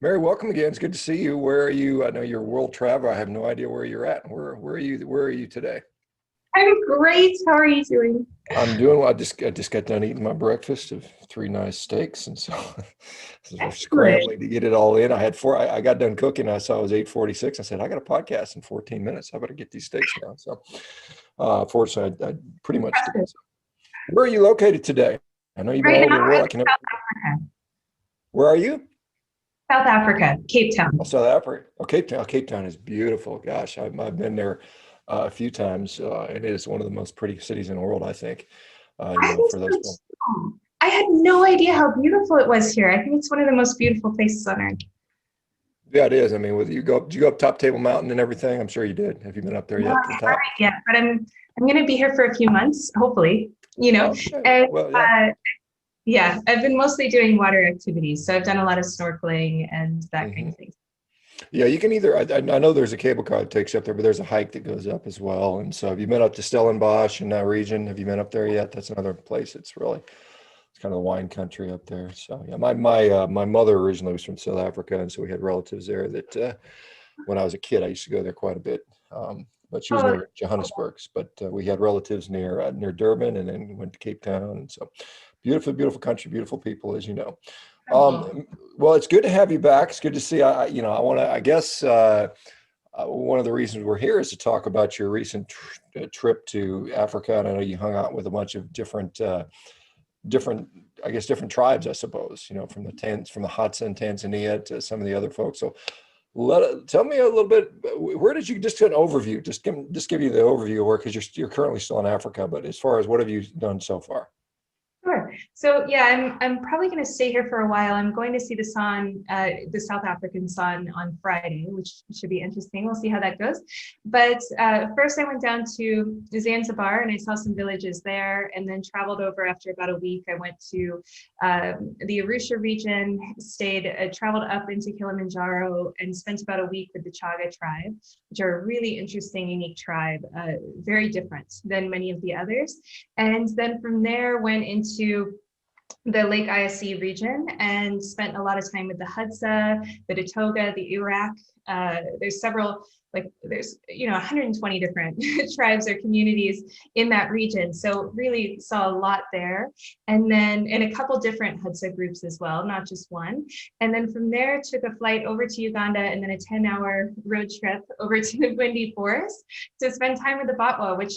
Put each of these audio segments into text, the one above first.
Mary, welcome again. It's good to see you. Where are you? I know you're a world traveler. I have no idea where you're at. Where are you? Where are you today? I'm great. How are you doing? I'm doing well. I just got done eating my breakfast of three nice steaks, and so, so we're Excellent. scrambling to get it all in. I had four. I got done cooking. I saw it was 8:46. I said, I got a podcast in 14 minutes. I better get these steaks down. So, fortunately, I pretty much did. Impressive. So, where are you located today? I know you've been Right all over now, the I'm world. in I can. South Africa. Where are you? South Africa, Cape Oh, Town. South Africa. Oh, Cape Town. Cape Town is beautiful. Gosh, I've been there a few times, and it is one of the most pretty cities in the world, I think. I think For those. so too. I had no idea how beautiful it was here. I think it's one of the most beautiful places on earth. Yeah, it is. I mean, did you go up Top Table Mountain and everything? I'm sure you did. Have you been up there No, yet to I the haven't top? yet, but I'm going to be here for a few months, hopefully. You know, Okay. and Well, yeah. yeah, I've been mostly doing water activities, so I've done a lot of snorkeling and that kind hmm of thing. Yeah, you can either. I know there's a cable car that takes you up there, but there's a hike that goes up as well. And so, have you been up to Stellenbosch in that region? Have you been up there yet? That's another place. It's kind of the wine country up there. So, yeah, my mother originally was from South Africa, and so we had relatives there that when I was a kid, I used to go there quite a bit. But she was Oh, near Johannesburg. But we had relatives near Durban, and then we went to Cape Town. And so, beautiful, beautiful country, beautiful people, as you know. incredible. Well, it's good to have you back. It's good to see. I want to. I guess one of the reasons we're here is to talk about your recent trip to Africa, and I know you hung out with a bunch of different, I guess, different tribes, I suppose. From from the Hadza in Tanzania to some of the other folks. So tell me a little bit. Where did you just get an overview? Just give you the overview of where, because you're currently still in Africa. But as far as what have you done so far? Sure. So yeah, I'm probably going to stay here for a while. I'm going to see the South African sun on Friday, which should be interesting. We'll see how that goes. But first, I went down to Zanzibar and I saw some villages there, and then traveled over after about a week. I went to the Arusha region, traveled up into Kilimanjaro, and spent about a week with the Chaga tribe, which are a really interesting, unique tribe, very different than many of the others. And then from there went into the Lake Eyesight region and spent a lot of time with the Hadza, the Datoga, the Iraq. There's several, there's 120 different tribes or communities in that region. So really saw a lot there. And then in a couple different Hadza groups as well, not just one. And then from there took a flight over to Uganda and then a 10-hour road trip over to the Gwindi Forest to spend time with the Batwa, which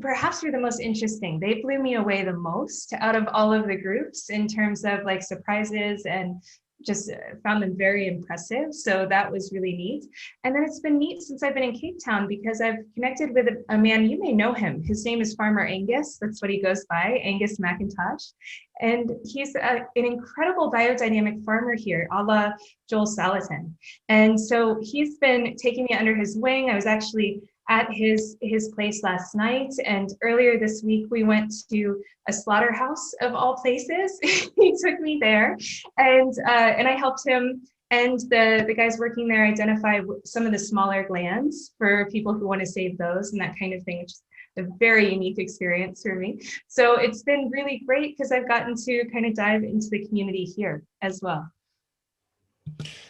perhaps were the most interesting. They blew me away the most out of all of the groups in terms of surprises, and just found them very impressive. So that was really neat. And then it's been neat since I've been in Cape Town because I've connected with a man, you may know him. His name is Farmer Angus. That's what he goes by, Angus McIntosh. And he's an incredible biodynamic farmer here, a la Joel Salatin. And so he's been taking me under his wing. I was actually at his place last night, and earlier this week we went to a slaughterhouse of all places. He took me there, and I helped him and the guys working there identify some of the smaller glands for people who want to save those and that kind of thing, which is a very unique experience for me. So it's been really great because I've gotten to kind of dive into the community here as well.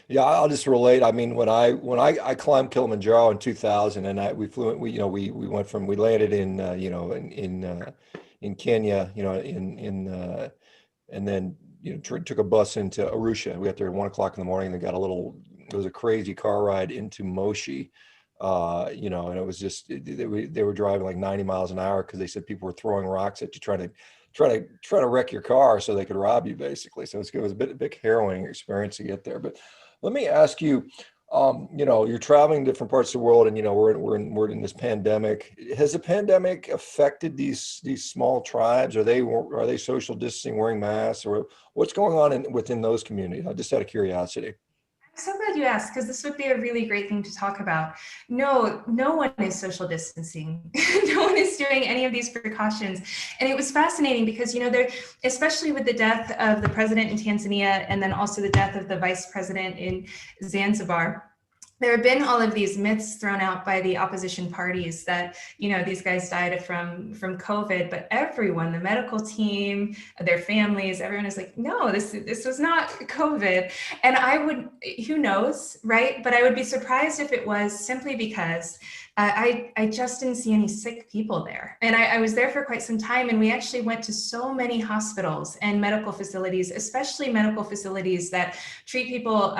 Yeah, I'll just relate. I mean, when I climbed Kilimanjaro in 2000, and we went from, we landed in in Kenya, and then took a bus into Arusha. We got there at 1 o'clock in the morning, and it was a crazy car ride into Moshi. And it was just they were driving like 90 miles an hour because they said people were throwing rocks at you, trying to wreck your car so they could rob you, basically. So it was a bit harrowing experience to get there. But let me ask you, you're traveling different parts of the world, and we're in this pandemic. Has the pandemic affected these small tribes? Are they social distancing, wearing masks, or what's going on within those communities? I just out of curiosity. I'm so glad you asked, because this would be a really great thing to talk about. No, no one is social distancing. No one is doing any of these precautions. And it was fascinating because, there, especially with the death of the president in Tanzania, and then also the death of the vice president in Zanzibar, there have been all of these myths thrown out by the opposition parties that, you know, these guys died from COVID, but everyone, the medical team, their families, everyone is like, no, this was not COVID. And I would, who knows, right? But I would be surprised if it was, simply because I just didn't see any sick people there. And I was there for quite some time, and we actually went to so many hospitals and medical facilities, especially medical facilities that treat people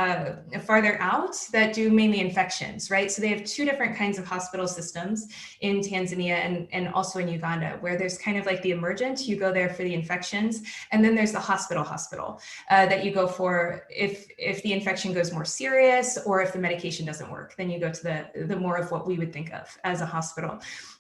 farther out, that do mainly infections, right? So they have two different kinds of hospital systems in Tanzania and also in Uganda, where there's kind of like the emergent, you go there for the infections, and then there's the hospital that you go for if the infection goes more serious, or if the medication doesn't work, then you go to the more of what we would think of as a hospital.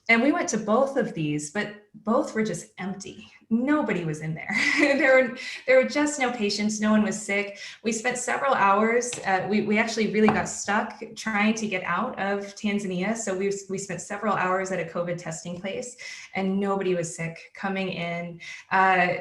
And we went to both of these, but both were just empty. Nobody was in there. There were just no patients. No one was sick. We spent several hours. We actually really got stuck trying to get out of Tanzania. So we spent several hours at a COVID testing place, and nobody was sick coming in.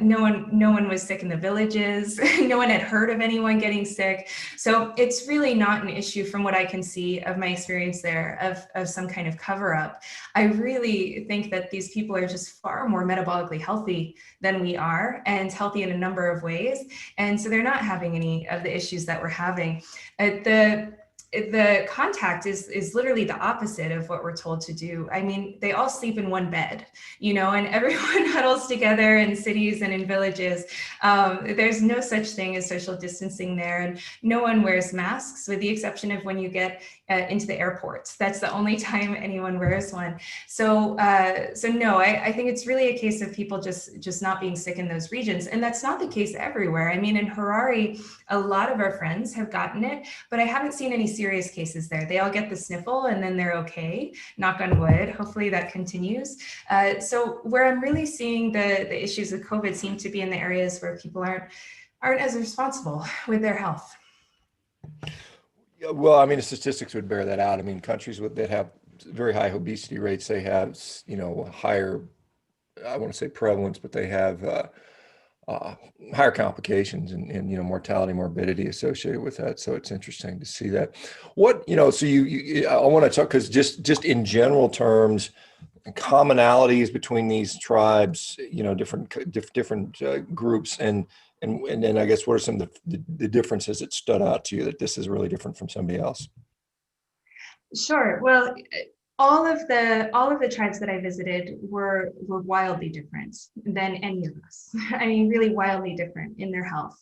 No one was sick in the villages. No one had heard of anyone getting sick. So it's really not an issue, from what I can see of my experience there, of some kind of cover up. I really think that these people are just far more metabolically healthy than we are, and healthy in a number of ways. And so they're not having any of the issues that we're having. The contact is literally the opposite of what we're told to do. I mean, they all sleep in one bed, you know, and everyone huddles together in cities and in villages. There's no such thing as social distancing there, and no one wears masks, with the exception of when you get into the airport. That's the only time anyone wears one. So no, I think it's really a case of people just not being sick in those regions. And that's not the case everywhere. I mean, in Harare, a lot of our friends have gotten it, but I haven't seen any serious cases there. They all get the sniffle and then they're okay, knock on wood. Hopefully that continues. So where I'm really seeing the issues of COVID seem to be in the areas where people aren't as responsible with their health. Yeah, well, I mean, the statistics would bear that out. I mean, that have very high obesity rates, they have, higher, I want to say prevalence, but they have higher complications and mortality, morbidity associated with that. So it's interesting to see that. So I want to talk, because just in general terms, commonalities between these tribes, different groups, and then I guess what are some of the differences that stood out to you, that this is really different from somebody else? Sure. Well, all of the tribes that I visited were wildly different than any of us. I mean, really wildly different in their health.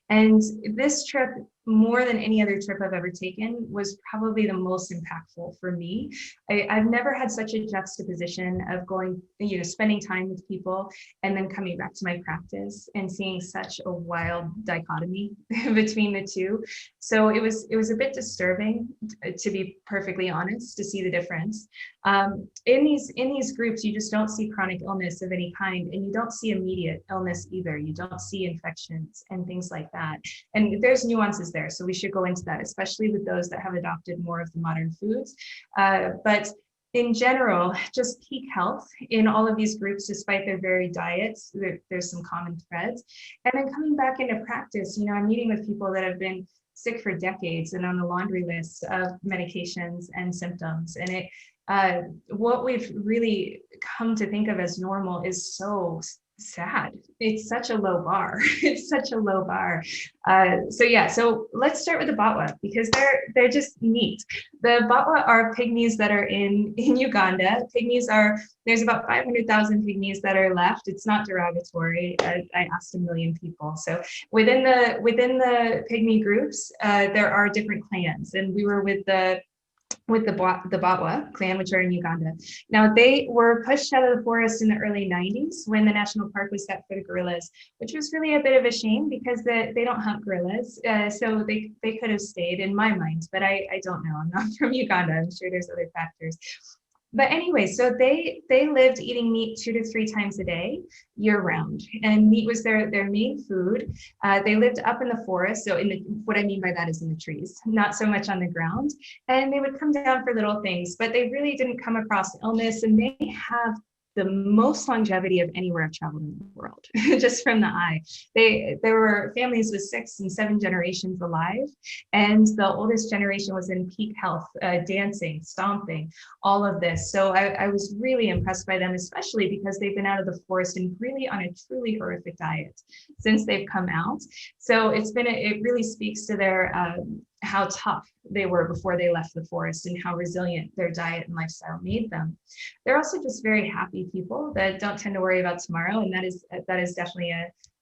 And this trip, more than any other trip I've ever taken, was probably the most impactful for me. I've never had such a juxtaposition of going, spending time with people and then coming back to my practice and seeing such a wild dichotomy between the two. So it was a bit disturbing, to be perfectly honest, to see the difference. In these groups, you just don't see chronic illness of any kind, and you don't see immediate illness either. You don't see infections and things like that. And there's nuances there, so we should go into that, especially with those that have adopted more of the modern foods. But in general, just peak health in all of these groups, despite their varied diets, there's some common threads. And then coming back into practice, I'm meeting with people that have been sick for decades and on the laundry list of medications and symptoms. And what we've really come to think of as normal is so sad. It's such a low bar. It's such a low bar. So let's start with the Batwa, because they're just neat. The Batwa are pygmies that are in Uganda. There's about 500,000 pygmies that are left. It's not derogatory. I asked 1 million people. So within the pygmy groups, there are different clans, and we were with the Batwa clan, which are in Uganda. Now, they were pushed out of the forest in the early 90s when the national park was set for the gorillas, which was really a bit of a shame, because they don't hunt gorillas. So they could have stayed, in my mind, but I don't know. I'm not from Uganda. I'm sure there's other factors. But anyway, so they lived eating meat 2 to 3 times a day, year round, and meat was their main food. They lived up in the forest, so what I mean by that is in the trees, not so much on the ground. And they would come down for little things, but they really didn't come across illness, and they have the most longevity of anywhere I've traveled in the world, just from the eye. There were families with 6 and 7 generations alive, and the oldest generation was in peak health, dancing, stomping, all of this. So I was really impressed by them, especially because they've been out of the forest and really on a truly horrific diet since they've come out. So it really speaks to their how tough they were before they left the forest and how resilient their diet and lifestyle made them. They're also just very happy people that don't tend to worry about tomorrow, and that is definitely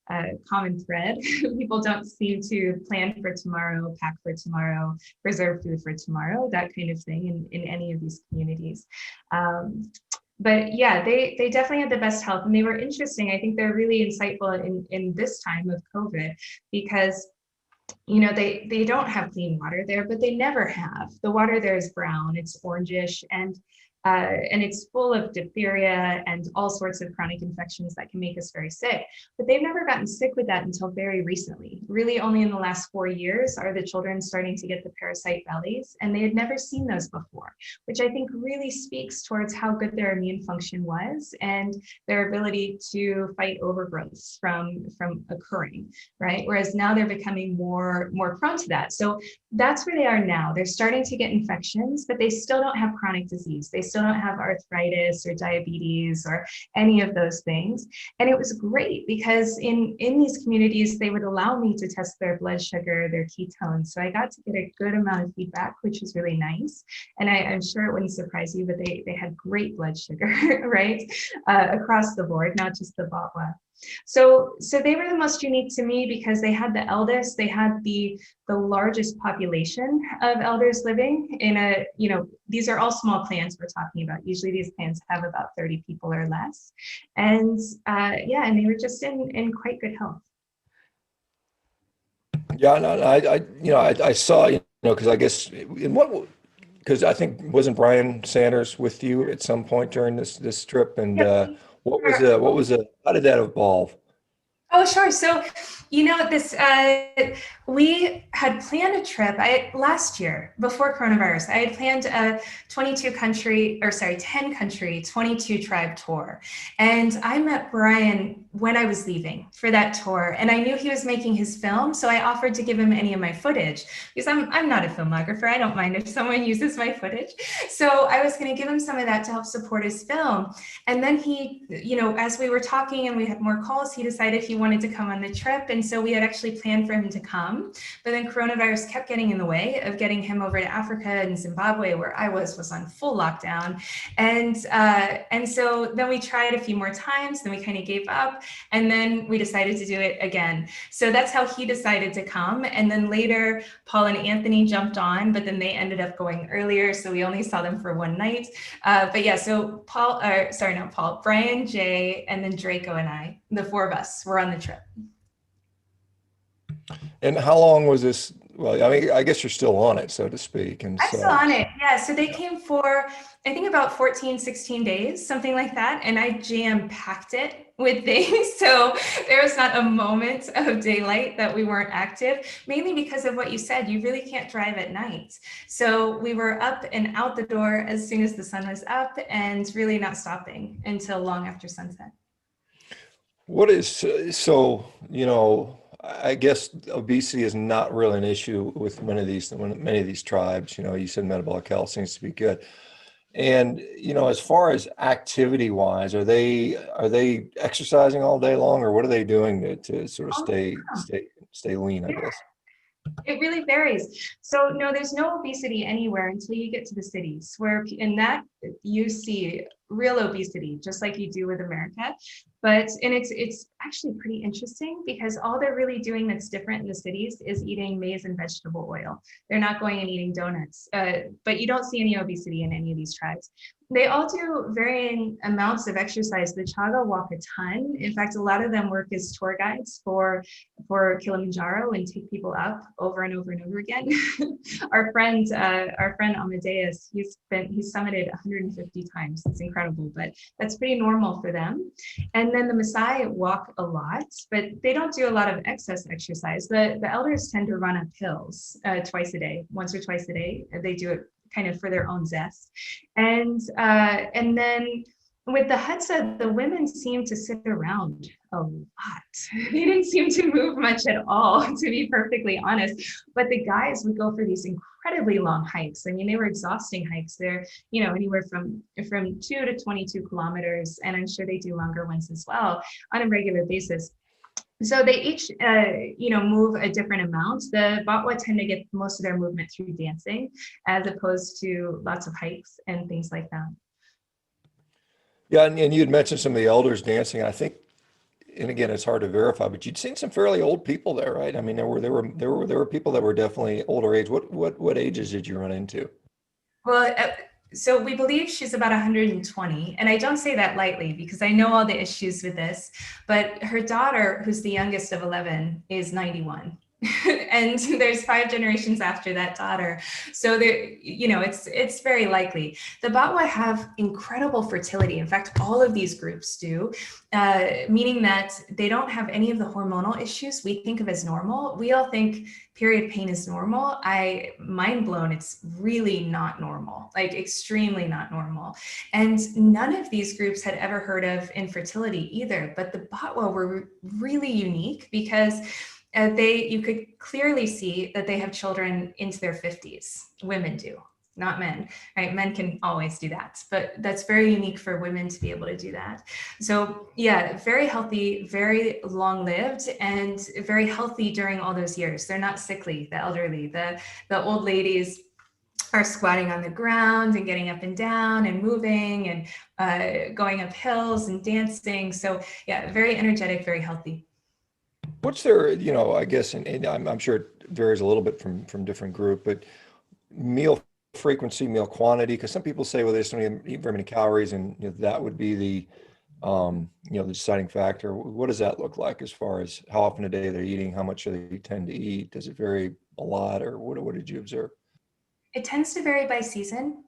a common thread. People don't seem to plan for tomorrow, pack for tomorrow, preserve food for tomorrow, that kind of thing in any of these communities. But yeah, they definitely had the best health, and they were interesting. I think they're really insightful in this time of COVID, because they don't have clean water there, but they never have. The water there is brown, it's orangish, and it's full of diphtheria and all sorts of chronic infections that can make us very sick. But they've never gotten sick with that until very recently. Really only in the last 4 years are the children starting to get the parasite bellies, and they had never seen those before, which I think really speaks towards how good their immune function was and their ability to fight overgrowths from occurring, right? Whereas now they're becoming more prone to that. So that's where they are now. They're starting to get infections, but they still don't have chronic disease. They still don't have arthritis or diabetes or any of those things. And it was great because in these communities, they would allow me to test their blood sugar, their ketones. So I got to get a good amount of feedback, which was really nice. And I'm sure it wouldn't surprise you, but they had great blood sugar, right? Across the board, not just the BAWA. So they were the most unique to me because they had the eldest, they had the largest population of elders living in these are all small clans we're talking about. Usually these clans have about 30 people or less. And and they were just in quite good health. Yeah, no, I saw, because I guess because I think wasn't Brian Sanders with you at some point during this trip, and Yep. what was how did that evolve? Oh, sure. So, this, we had planned a trip last year before coronavirus. I had planned a 10 country, 22 tribe tour. And I met Brian when I was leaving for that tour. And I knew he was making his film. So I offered to give him any of my footage because I'm not a filmographer. I don't mind if someone uses my footage. So I was going to give him some of that to help support his film. And then he, as we were talking and we had more calls, he decided he wanted to come on the trip. And so we had actually planned for him to come, but then coronavirus kept getting in the way of getting him over to Africa and Zimbabwe, where I was on full lockdown. And so then we tried a few more times, then we kind of gave up, and then we decided to do it again. So that's how he decided to come. And then later, Paul and Anthony jumped on, but then they ended up going earlier. So we only saw them for one night. But yeah, so Brian, Jay, and then Draco and I, the 4 of us, were on the trip. And how long was this? Well, I mean, I guess you're still on it, so to speak. And I'm so, still on it. Yeah. So they came for, I think, about 14, 16 days, something like that. And I jam-packed it with things. So there was not a moment of daylight that we weren't active, mainly because of what you said. You really can't drive at night. So we were up and out the door as soon as the sun was up and really not stopping until long after sunset. what is so, I guess obesity is not really an issue with many of these tribes. You said metabolic health seems to be good. And, as far as activity wise, are they exercising all day long, or what are they doing to sort of Oh, stay lean, I yeah. guess? It really varies. So no, there's no obesity anywhere until you get to the cities where in that you see real obesity, just like you do with America. And it's actually pretty interesting because all they're really doing that's different in the cities is eating maize and vegetable oil. They're not going and eating donuts, but you don't see any obesity in any of these tribes. They all do varying amounts of exercise. The Chaga walk a ton. In fact, a lot of them work as tour guides for Kilimanjaro and take people up over and over and over again. Our friend Amadeus, he's summited 150 times. It's incredible, but that's pretty normal for them. And then the Maasai walk a lot, but they don't do a lot of excess exercise. The elders tend to run up hills twice a day, once or twice a day. They do it kind of for their own zest. And then with the Hadza, the women seemed to sit around a lot. They didn't seem to move much at all, to be perfectly honest. But the guys would go for these incredibly long hikes. I mean, they were exhausting hikes. They're, anywhere from 2 to 22 kilometers, and I'm sure they do longer ones as well on a regular basis. So they each, move a different amount. The Batwa tend to get most of their movement through dancing, as opposed to lots of hikes and things like that. Yeah, and you had mentioned some of the elders dancing. I think, and again, it's hard to verify, but you'd seen some fairly old people there, right? I mean, there were people that were definitely older age. What ages did you run into? Well, so we believe she's about 120, and I don't say that lightly because I know all the issues with this, but her daughter, who's the youngest of 11, is 91. And there's 5 generations after that daughter. So there, it's very likely. The Batwa have incredible fertility. In fact, all of these groups do, meaning that they don't have any of the hormonal issues we think of as normal. We all think period pain is normal. Mind blown, it's really not normal, like extremely not normal. And none of these groups had ever heard of infertility either, but the Batwa were really unique because you could clearly see that they have children into their 50s. Women do, not men, right? Men can always do that, but that's very unique for women to be able to do that. So yeah, very healthy, very long lived, and very healthy during all those years. They're not sickly, the elderly, the old ladies are squatting on the ground and getting up and down and moving and going up hills and dancing. So yeah, very energetic, very healthy. What's their, I guess, and I'm sure it varies a little bit from different group, but meal frequency, meal quantity, because some people say, well, they just don't eat very many calories, and that would be the deciding factor. What does that look like as far as how often a day they're eating, how much do they tend to eat? Does it vary a lot, or what did you observe? It tends to vary by season.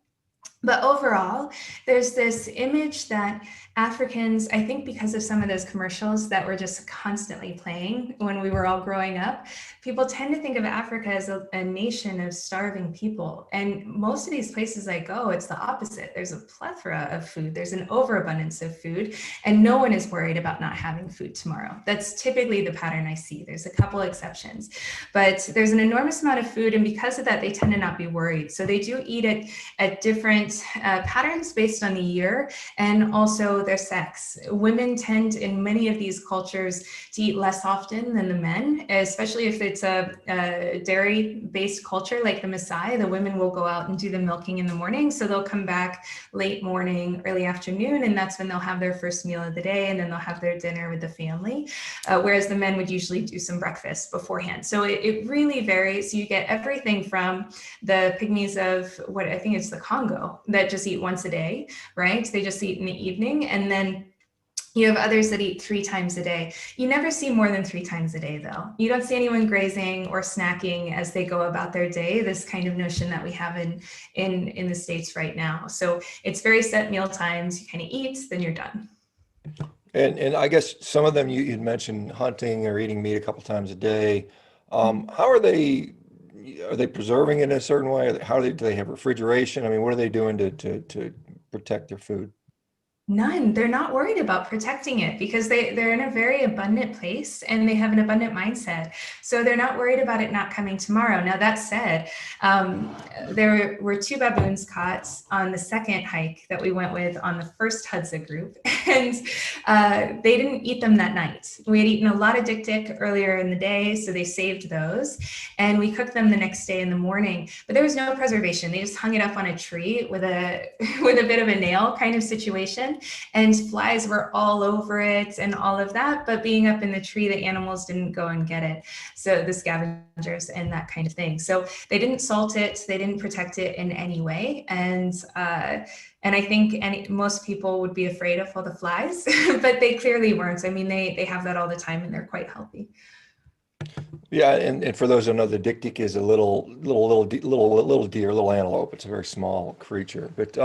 But overall, there's this image that Africans, I think because of some of those commercials that were just constantly playing when we were all growing up, people tend to think of Africa as a nation of starving people. And most of these places I go, it's the opposite. There's a plethora of food, there's an overabundance of food, and no one is worried about not having food tomorrow. That's typically the pattern I see. There's a couple exceptions, but there's an enormous amount of food. And because of that, they tend to not be worried. So they do eat it at different patterns based on the year and also their sex. Women tend in many of these cultures to eat less often than the men, especially if it's a dairy-based culture like the Maasai. The women will go out and do the milking in the morning, so they'll come back late morning, early afternoon, and that's when they'll have their first meal of the day, and then they'll have their dinner with the family, whereas the men would usually do some breakfast beforehand. So it really varies. You get everything from the pygmies of what I think it's the Congo that just eat once a day, right? They just eat in the evening. And then you have others that eat 3 times a day. You never see more than 3 times a day, though. You don't see anyone grazing or snacking as they go about their day, this kind of notion that we have in the States right now. So it's very set meal times. You kind of eat, then you're done. And I guess some of them you'd mentioned hunting or eating meat a couple times a day. How are they? Are they preserving it in a certain way? Do they have refrigeration? I mean, what are they doing to protect their food? None. They're not worried about protecting it because they're in a very abundant place and they have an abundant mindset. So they're not worried about it not coming tomorrow. Now, that said, there were 2 baboons caught on the second hike that we went with on the first Hadza group, and they didn't eat them that night. We had eaten a lot of dik earlier in the day, so they saved those, and we cooked them the next day in the morning. But there was no preservation. They just hung it up on a tree with a bit of a nail kind of situation. And flies were all over it and all of that, but being up in the tree, the animals didn't go and get it. So the scavengers and that kind of thing. So they didn't salt it, they didn't protect it in any way. And I think most people would be afraid of all the flies, but they clearly weren't. I mean, they have that all the time and they're quite healthy. Yeah, and for those who know, the dik is a little deer, little antelope. It's a very small creature, but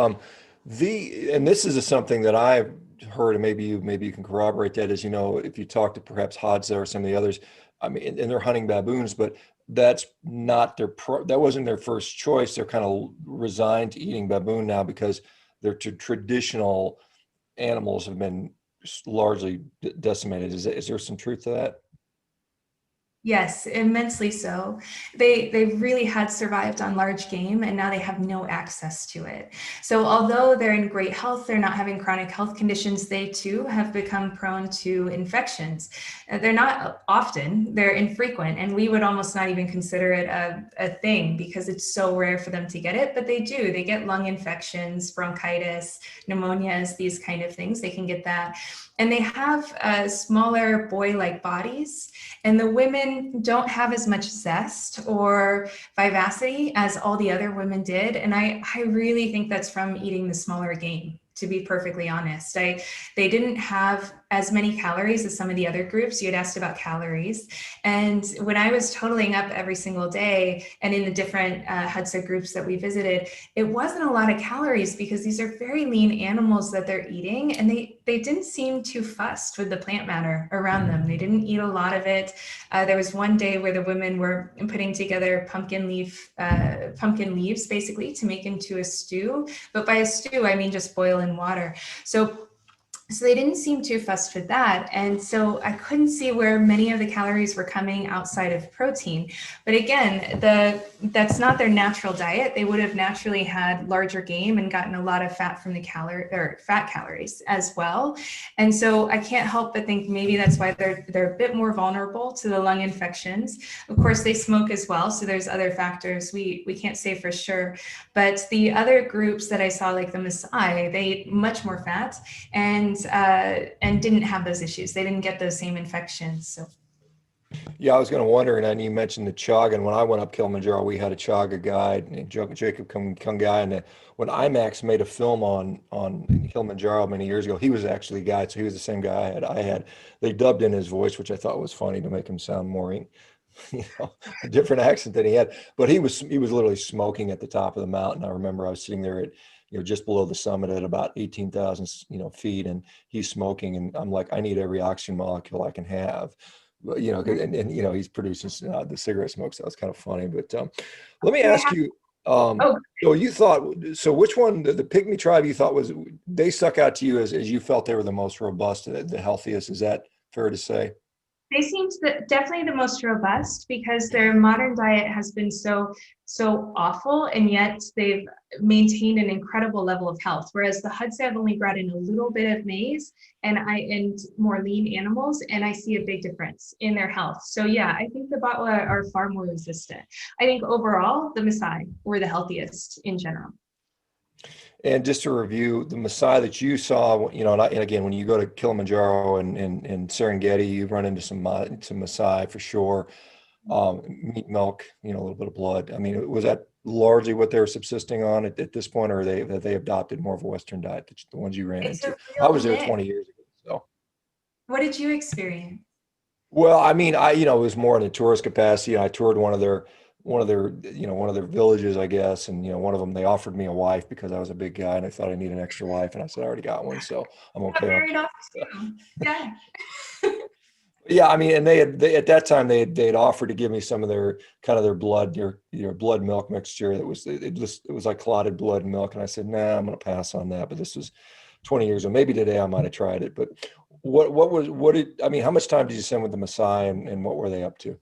and this is something that I've heard, and maybe you can corroborate that, is if you talk to perhaps Hadza or some of the others, I mean, and they're hunting baboons, but that's not that wasn't their first choice. They're kind of resigned to eating baboon now because they're traditional animals have been largely decimated. Is there some truth to that? Yes, immensely so. They really had survived on large game and now they have no access to it. So although they're in great health, they're not having chronic health conditions, they too have become prone to infections. They're not often, they're infrequent, and we would almost not even consider it a thing because it's so rare for them to get it, but they do. They get lung infections, bronchitis, pneumonias, these kind of things. They can get that. And they have smaller boy-like bodies, and the women don't have as much zest or vivacity as all the other women did. And I really think that's from eating the smaller game, to be perfectly honest. They didn't have as many calories as some of the other groups. You had asked about calories. And when I was totaling up every single day and in the different Hadza groups that we visited, it wasn't a lot of calories because these are very lean animals that they're eating, and they didn't seem too fussed with the plant matter around them. They didn't eat a lot of it. There was one day where the women were putting together pumpkin leaves basically to make into a stew. But by a stew, I mean just boil in water. So they didn't seem too fussed with that. And so I couldn't see where many of the calories were coming outside of protein. But again, that's not their natural diet. They would have naturally had larger game and gotten a lot of fat from the fat calories as well. And so I can't help but think maybe that's why they're a bit more vulnerable to the lung infections. Of course, they smoke as well. So there's other factors we can't say for sure. But the other groups that I saw, like the Maasai, they ate much more fat and didn't have those issues. They didn't get those same infections. So Yeah, I was going to wonder, and then you mentioned the chaga. When I went up Kilimanjaro, we had a chaga guide named Jacob Kungai, and when IMAX made a film on Kilimanjaro many years ago, he was actually a guide, so he was the same guy I had. They dubbed in his voice, which I thought was funny to make him sound more, a different accent than he had. But he was literally smoking at the top of the mountain. I remember I was sitting there at just below the summit at about 18,000 feet, and he's smoking, and I'm like, I need every oxygen molecule I can have. But, and he's producing the cigarette smoke, so it's kind of funny. But let me ask you, oh, so which one, the pygmy tribe you thought they stuck out to you as you felt they were the most robust, the healthiest? Is that fair to say? they seem definitely the most robust because their modern diet has been so awful, and yet they've maintained an incredible level of health. Whereas the Hadza have only brought in a little bit of maize and more lean animals, and I see a big difference in their health. So yeah, I think the Batwa are far more resistant. I think overall the Maasai were the healthiest in general. And just to review, the Maasai that you saw, and again, when you go to Kilimanjaro and Serengeti, you run into some Maasai for sure. Meat, milk, a little bit of blood. I mean, was that largely what they were subsisting on at this point, or have they adopted more of a Western diet, the ones you ran It's a into? I real was there mix. 20 years ago, so. What did you experience? Well, I mean, it was more in a tourist capacity. I toured one of their villages, I guess, and one of them they offered me a wife because I was a big guy and I thought I need an extra wife, and I said I already got one, so I'm Got okay on married off too. Yeah. Yeah, I mean, and they at that time they had offered to give me some of their kind of their blood, your blood milk mixture. It was like clotted blood and milk, and I said, nah, I'm gonna pass on that. But this was 20 years ago. Maybe today I might have tried it. But how much time did you spend with the Maasai, and what were they up to?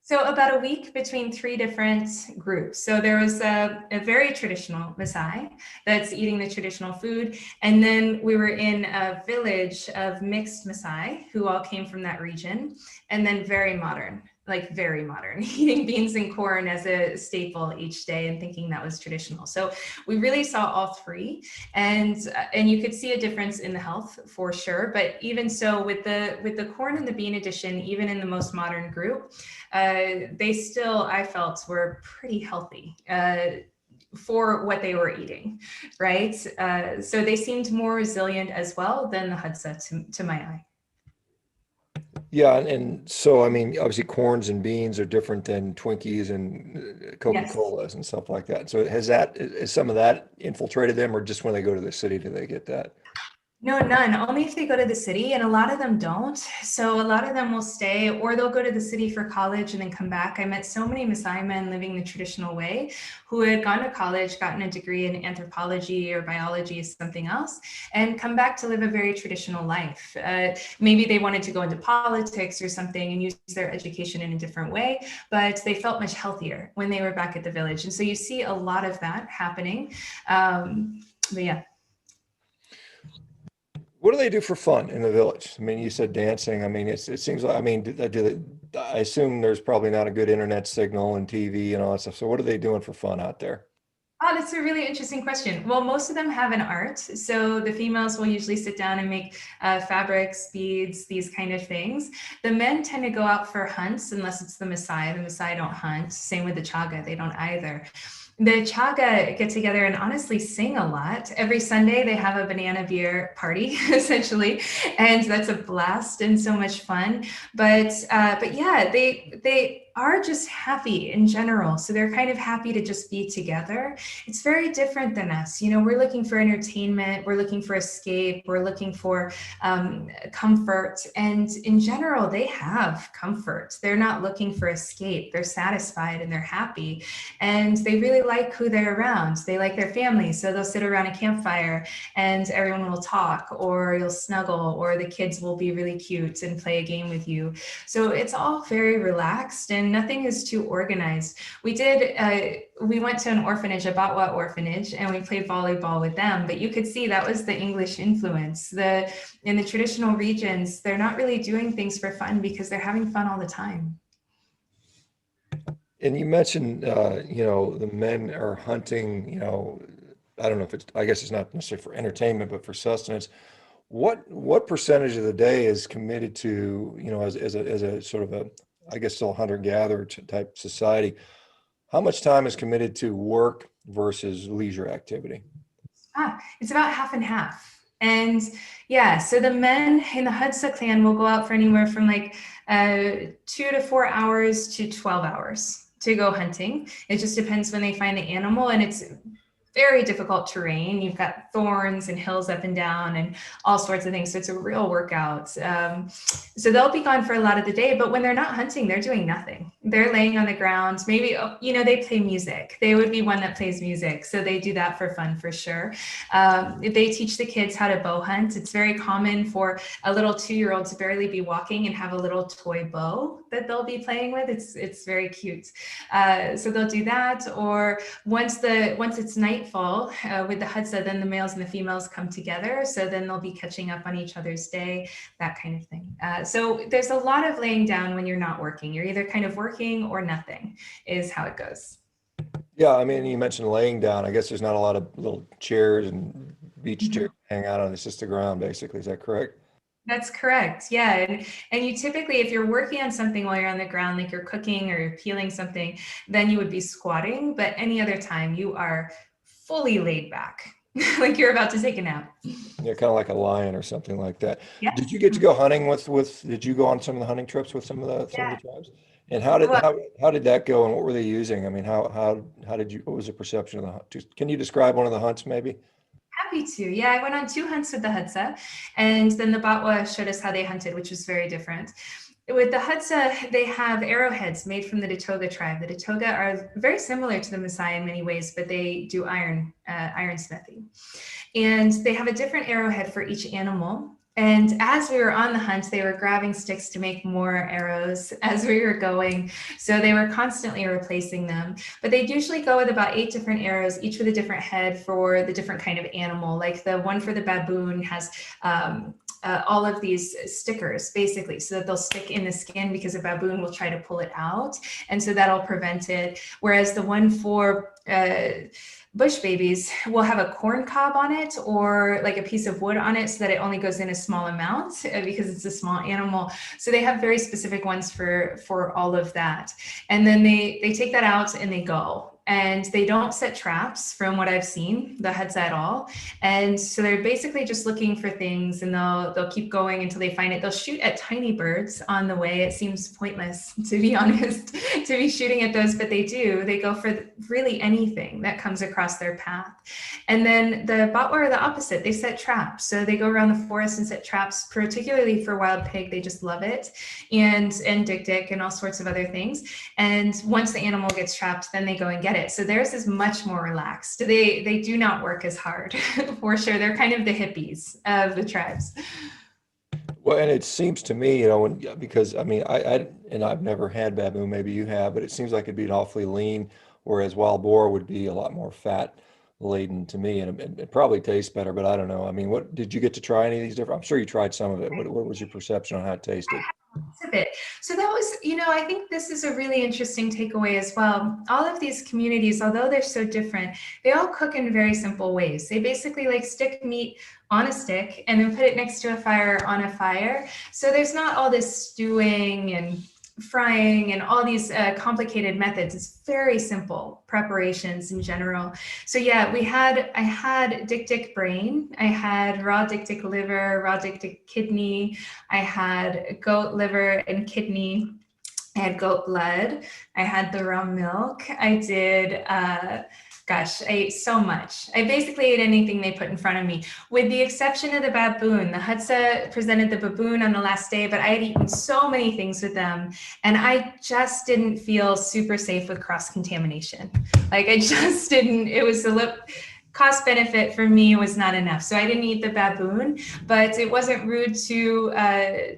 So about a week between three different groups. So there was a very traditional Maasai that's eating the traditional food. And then we were in a village of mixed Maasai who all came from that region. And then very modern, eating beans and corn as a staple each day and thinking that was traditional. So we really saw all three, and you could see a difference in the health for sure. But even so, with the corn and the bean addition, even in the most modern group, they still, I felt, were pretty healthy for what they were eating, right? So they seemed more resilient as well than the Hadza to my eye. Yeah, and so I mean, obviously, corns and beans are different than Twinkies and Yes. Coca-Colas and stuff like that. So has some of that infiltrated them, or just when they go to the city do they get that? No, none. Only if they go to the city, and a lot of them don't. So a lot of them will stay, or they'll go to the city for college and then come back. I met so many Maasai men living the traditional way who had gone to college, gotten a degree in anthropology or biology or something else, and come back to live a very traditional life. Maybe they wanted to go into politics or something and use their education in a different way, but they felt much healthier when they were back at the village. And so you see a lot of that happening. But yeah. What do they do for fun in the village? I mean, you said dancing. I mean, it seems like, I mean, I assume there's probably not a good internet signal and TV and all that stuff. So what are they doing for fun out there? Oh, that's a really interesting question. Well, most of them have an art. So the females will usually sit down and make fabrics, beads, these kind of things. The men tend to go out for hunts unless it's the Maasai. The Maasai don't hunt. Same with the Chaga, they don't either. The Chaga get together and honestly sing a lot. Every Sunday they have a banana beer party, essentially, and that's a blast and so much fun. But yeah, they are just happy in general. So they're kind of happy to just be together. It's very different than us. You know, we're looking for entertainment, we're looking for escape, we're looking for comfort. And in general, they have comfort. They're not looking for escape. They're satisfied and they're happy. And they really like who they're around. They like their family. So they'll sit around a campfire and everyone will talk, or you'll snuggle, or the kids will be really cute and play a game with you. So it's all very relaxed and nothing is too organized. We went to an orphanage, a Batwa orphanage, and we played volleyball with them, but you could see that was the English influence. In the traditional regions, they're not really doing things for fun because they're having fun all the time. And you mentioned, the men are hunting, I don't know if it's, I guess it's not necessarily for entertainment, but for sustenance. What percentage of the day is committed to, as a sort of a, I guess still hunter-gatherer type society? How much time is committed to work versus leisure activity? It's about half and half. And yeah, so the men in the Hadza clan will go out for anywhere from like 2 to 4 hours to 12 hours to go hunting. It just depends when they find the animal, and it's very difficult terrain. You've got thorns and hills up and down and all sorts of things. So it's a real workout. So they'll be gone for a lot of the day, but when they're not hunting, they're doing nothing. They're laying on the ground. Maybe, they play music. They would be one that plays music. So they do that for fun for sure. They teach the kids how to bow hunt. It's very common for a little 2-year-old to barely be walking and have a little toy bow that they'll be playing with. It's very cute. So they'll do that. Or once it's nightfall with the Hadza, then the males and the females come together. So then they'll be catching up on each other's day, that kind of thing. So there's a lot of laying down when you're not working. You're either kind of working or nothing is how it goes. Yeah, I mean, you mentioned laying down. I guess there's not a lot of little chairs and beach chairs to hang out on. It's just the ground, basically. Is that correct? That's correct. Yeah. And you typically, if you're working on something while you're on the ground, like you're cooking or you're peeling something, then you would be squatting. But any other time, you are fully laid back, like you're about to take a nap. Yeah, kind of like a lion or something like that. Did you Yes. get to go hunting did you go on some of the hunting trips with some of the Yeah. tribes? And how did Well, how did that go and what were they using? I mean, what was the perception of the hunt? Can you describe one of the hunts maybe? happy to. Yeah, I went on 2 hunts with the Hadza, and then the Batwa showed us how they hunted, which was very different. With the Hadza, they have arrowheads made from the Datoga tribe. The Datoga are very similar to the Maasai in many ways, but they do ironsmithing. And they have a different arrowhead for each animal. And as we were on the hunt, they were grabbing sticks to make more arrows as we were going. So they were constantly replacing them. But they'd usually go with about 8 different arrows, each with a different head for the different kind of animal. Like the one for the baboon has all of these stickers basically, so that they'll stick in the skin because a baboon will try to pull it out. And so that'll prevent it. Whereas the one for bush babies will have a corn cob on it or like a piece of wood on it so that it only goes in a small amount because it's a small animal. So they have very specific ones for all of that. And then they take that out and they go. and they don't set traps from what I've seen, the Hudsa at all. And so they're basically just looking for things, and they'll keep going until they find it. They'll shoot at tiny birds on the way. It seems pointless, to be honest, to be shooting at those, but they do. They go for really anything that comes across their path. And then the Batwa are the opposite. They set traps. So they go around the forest and set traps, particularly for wild pig. They just love it. And dik-dik and all sorts of other things. And once the animal gets trapped, then they go and get it. So theirs is much more relaxed. They do not work as hard, for sure. They're kind of the hippies of the tribes. Well, and it seems to me, because I mean, and I've never had baboon, maybe you have, but it seems like it'd be awfully lean, whereas wild boar would be a lot more fat laden to me, and it probably tastes better, but I don't know. I mean, what did you get to try any of these different? I'm sure you tried some of it. What was your perception on how it tasted? Of it. So that was, I think this is a really interesting takeaway as well. All of these communities, although they're so different, they all cook in very simple ways. They basically like stick meat on a stick and then put it next to a fire on a fire. So there's not all this stewing and frying and all these complicated methods. It's very simple preparations in general. So yeah, I had dik-dik brain, I had raw dik-dik liver, raw dik-dik kidney, I had goat liver and kidney, I had goat blood, I had the raw milk, I did gosh, I ate so much. I basically ate anything they put in front of me, with the exception of the baboon. The Hudsa presented the baboon on the last day, but I had eaten so many things with them, and I just didn't feel super safe with cross-contamination. Like I just didn't, it was a little, cost benefit for me was not enough. So I didn't eat the baboon, but it wasn't rude to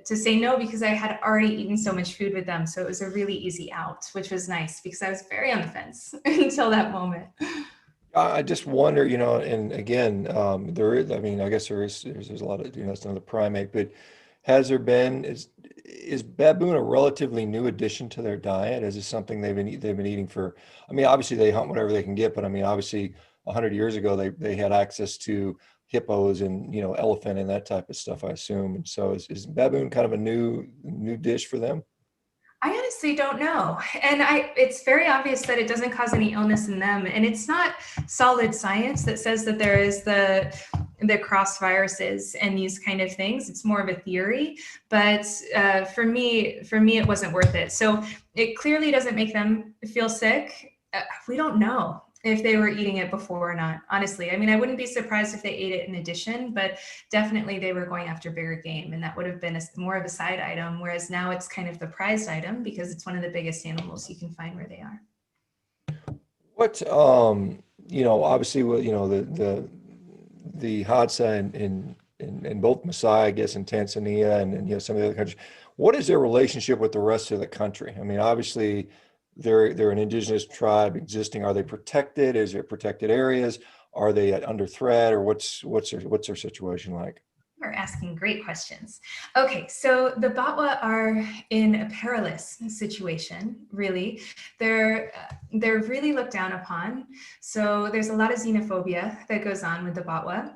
say no, because I had already eaten so much food with them. So it was a really easy out, which was nice because I was very on the fence until that moment. I just wonder, and again, there is, I mean, I guess there's a lot of, it's another primate, but has there been, is baboon a relatively new addition to their diet? Is this something they've been eating for, I mean, obviously they hunt whatever they can get, but I mean, obviously 100 years ago, they had access to hippos and, elephant and that type of stuff, I assume. And so is baboon kind of a new dish for them? I honestly don't know. And it's very obvious that it doesn't cause any illness in them. And it's not solid science that says that there is the cross viruses and these kind of things. It's more of a theory. But for me, it wasn't worth it. So it clearly doesn't make them feel sick. We don't know if they were eating it before or not, honestly. I mean, I wouldn't be surprised if they ate it in addition, but definitely they were going after bigger game, and that would have been more of a side item, whereas now it's kind of the prized item because it's one of the biggest animals you can find where they are. What, obviously, the Hadza in both Masai, I guess, in Tanzania and some of the other countries, what is their relationship with the rest of the country? I mean, obviously, they're an indigenous tribe existing. Are they protected? Is there protected areas? Are they under threat, or what's their situation like? You're asking great questions. Okay, so the Batwa are in a perilous situation, really. They're really looked down upon. So there's a lot of xenophobia that goes on with the Batwa.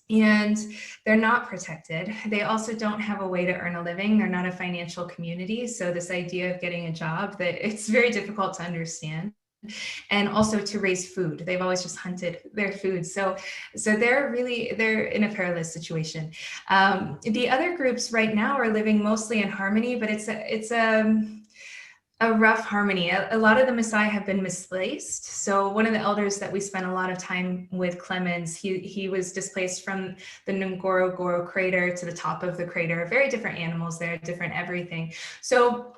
And they're not protected. They also don't have a way to earn a living. They're not a financial community. So this idea of getting a job, that it's very difficult to understand. And also to raise food. They've always just hunted their food. So they're in a perilous situation. The other groups right now are living mostly in harmony, but it's a rough harmony. A lot of the Maasai have been misplaced. So one of the elders that we spent a lot of time with, Clemens, he was displaced from the Ngorongoro crater to the top of the crater. Very different animals there, different everything. So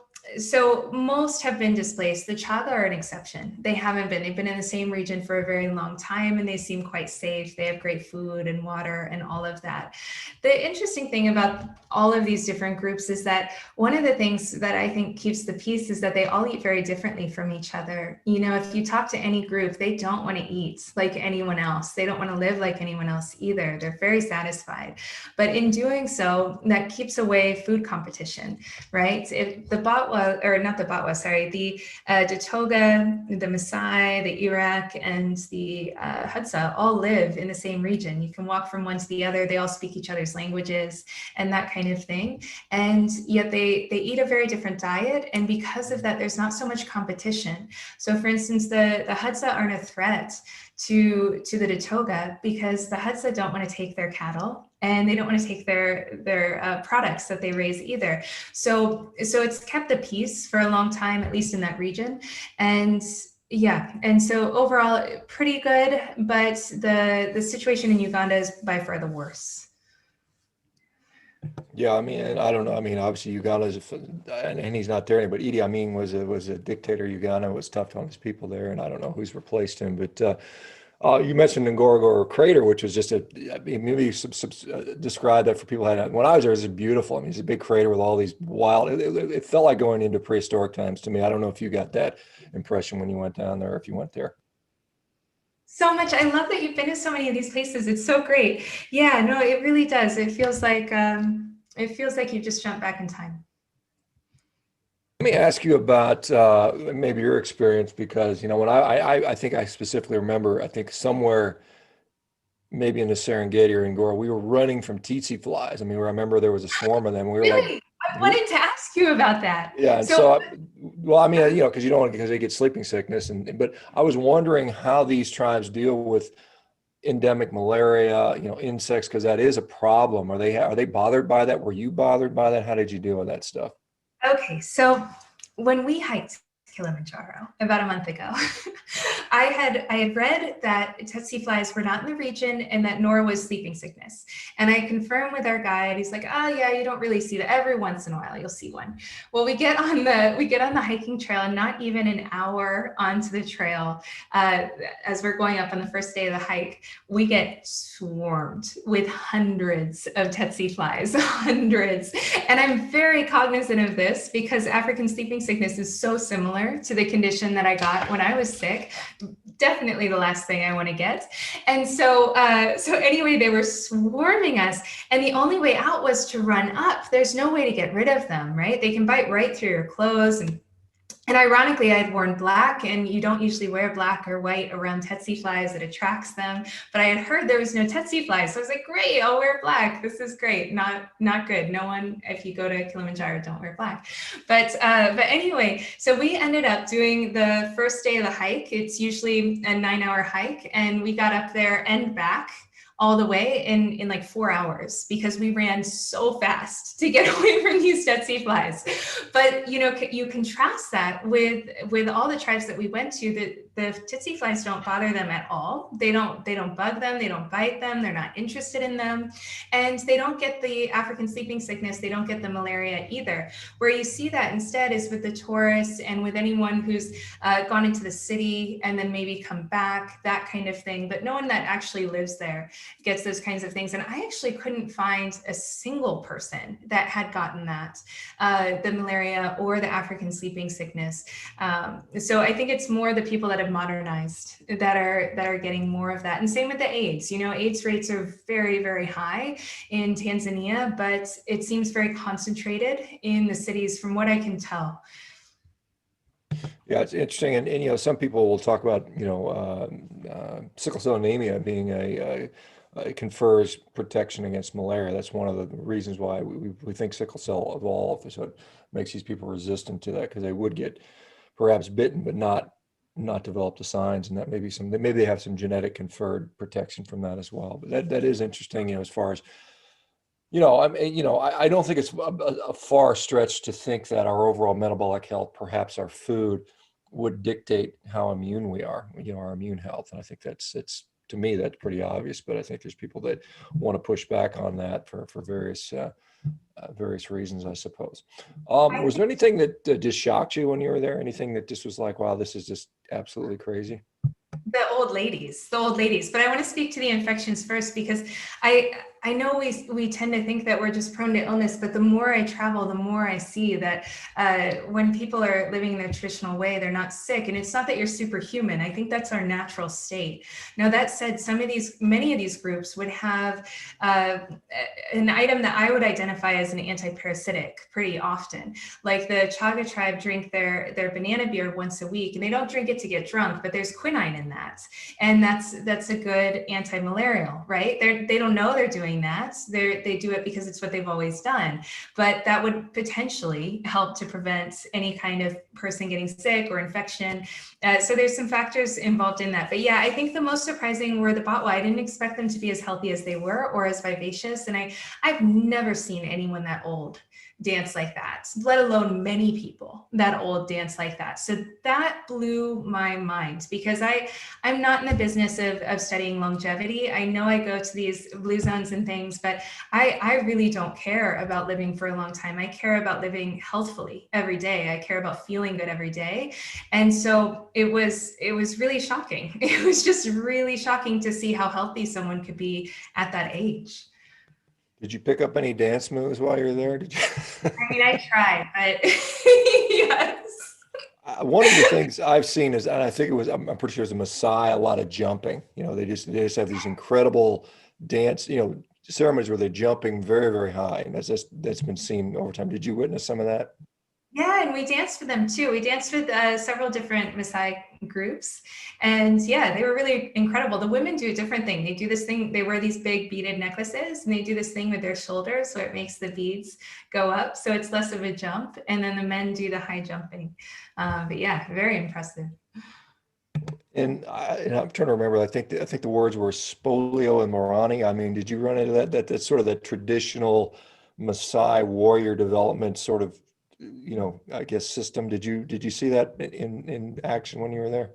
most have been displaced. The Chaga are an exception. They haven't been. They've been in the same region for a very long time, and they seem quite safe. They have great food and water and all of that. The interesting thing about all of these different groups is that one of the things that I think keeps the peace is that they all eat very differently from each other. If you talk to any group, they don't want to eat like anyone else. They don't want to live like anyone else either. They're very satisfied. But in doing so, that keeps away food competition, right? If the Batwa Batwa, or not the Batwa, sorry, the Datoga, the Maasai, the Iraq, and the Hadza all live in the same region. You can walk from one to the other. They all speak each other's languages and that kind of thing. And yet they eat a very different diet. And because of that, there's not so much competition. So for instance, the Hadza aren't a threat to the Datoga because the Hadza don't want to take their cattle and they don't want to take their products that they raise either. So it's kept the peace for a long time, at least in that region. And yeah, and so overall pretty good, but the situation in Uganda is by far the worst. Yeah, I mean, I don't know. I mean, obviously Uganda is, and he's not there anymore. But Idi Amin was a dictator. Uganda was tough on his people there, and I don't know who's replaced him. But you mentioned Ngorongoro Crater, which was just I mean, maybe describe that for people who hadn't. When I was there, it was beautiful. I mean, it's a big crater with all these wild. It felt like going into prehistoric times to me. I don't know if you got that impression when you went down there, or if you went there. So much. I love that you've been to so many of these places. It's so great. Yeah, no, it really does. It feels like you just jumped back in time. Let me ask you about maybe your experience because you know when I think I specifically remember I think somewhere maybe in the Serengeti or in Ngora we were running from tsetse flies. I mean, I remember there was a swarm of them. We were like, Really? I wanted to ask you about that. yeah, and So, so well, I mean, you know, because you don't want because they get sleeping sickness, and but I was wondering how these tribes deal with endemic malaria, you know, insects, because that is a problem. Are they bothered by that? Were you bothered by that? How did you deal with that stuff? okay, so when we hiked Kilimanjaro about a month ago, I had read that tsetse flies were not in the region and that nor was sleeping sickness. And I confirmed with our guide. He's like, oh yeah, you don't really see that. Every once in a while you'll see one. Well, we get on the hiking trail, and not even an hour onto the trail, as we're going up on the first day of the hike, we get swarmed with hundreds of tsetse flies, hundreds. And I'm very cognizant of this because African sleeping sickness is so similar to the condition that I got when I was sick. Definitely the last thing I want to get. And so anyway, they were swarming us, and the only way out was to run up. There's no way to get rid of them, right? They can bite right through your clothes. And ironically, I had worn black, and you don't usually wear black or white around tsetse flies. It attracts them. But I had heard there was no tsetse flies. So I was like, great, I'll wear black. This is great. Not good. No one, if you go to Kilimanjaro, don't wear black. But anyway, so we ended up doing the first day of the hike. It's usually a 9-hour hike. And we got up there and back all the way in like 4 hours because we ran so fast to get away from these tsetse flies. But you know, you contrast that with all the tribes that we went to, that the tsetse flies don't bother them at all. They don't bug them, they don't bite them, they're not interested in them, and they don't get the African sleeping sickness, they don't get the malaria either. Where you see that instead is with the tourists and with anyone who's gone into the city and then maybe come back, that kind of thing. But no one that actually lives there gets those kinds of things. And I actually couldn't find a single person that had gotten that, the malaria or the African sleeping sickness. So I think it's more the people that have modernized that are getting more of that. And same with the AIDS. You know, AIDS rates are very, very high in Tanzania, but it seems very concentrated in the cities from what I can tell. Yeah, it's interesting, and you know, some people will talk about you know sickle cell anemia being it confers protection against malaria. That's one of the reasons why we think sickle cell evolved, so it makes these people resistant to that because they would get perhaps bitten, but not develop the signs, and that maybe they have some genetic conferred protection from that as well. But that is interesting, you know, as far as you know, I mean, you know, I don't think it's a far stretch to think that our overall metabolic health, perhaps our food, would dictate how immune we are, you know, our immune health. And I think it's to me, that's pretty obvious, but I think there's people that want to push back on that for various reasons, I suppose. Was there anything that just shocked you when you were there? Anything that just was like, wow, this is just absolutely crazy? The old ladies, but I want to speak to the infections first because I I know we tend to think that we're just prone to illness, but the more I travel, the more I see that when people are living in their traditional way, they're not sick. And it's not that you're superhuman. I think that's our natural state. Now, that said, many of these groups would have an item that I would identify as an anti-parasitic pretty often. Like the Chaga tribe drink their banana beer once a week, and they don't drink it to get drunk, but there's quinine in that. And that's a good anti-malarial, right? They don't know they're doing that. They do it because it's what they've always done. But that would potentially help to prevent any kind of person getting sick or infection. So there's some factors involved in that. But yeah, I think the most surprising were the Botwa. I didn't expect them to be as healthy as they were or as vivacious. And I've never seen anyone that old dance like that, let alone many people that old dance like that. So that blew my mind, because I'm not in the business of studying longevity. I know I go to these blue zones and things, but I really don't care about living for a long time. I care about living healthfully every day. I care about feeling good every day. And so it was really shocking. It was just really shocking to see how healthy someone could be at that age. Did you pick up any dance moves while you were there? Did you? I mean, I tried, but yes. One of the things I've seen is, and I think it was, I'm pretty sure it was a Maasai, a lot of jumping. They just have these incredible dance, ceremonies where they're jumping very, very high, and that's been seen over time. Did you witness some of that? Yeah, and we danced with them too. We danced with several different Maasai groups. And yeah, they were really incredible. The women do a different thing. They do this thing, they wear these big beaded necklaces, and they do this thing with their shoulders so it makes the beads go up. So it's less of a jump. And then the men do the high jumping. But yeah, very impressive. And I'm trying to remember. I think the words were spolio and morani. I mean, did you run into that? That's sort of the traditional Maasai warrior development sort of, I guess system. Did you see that in action when you were there?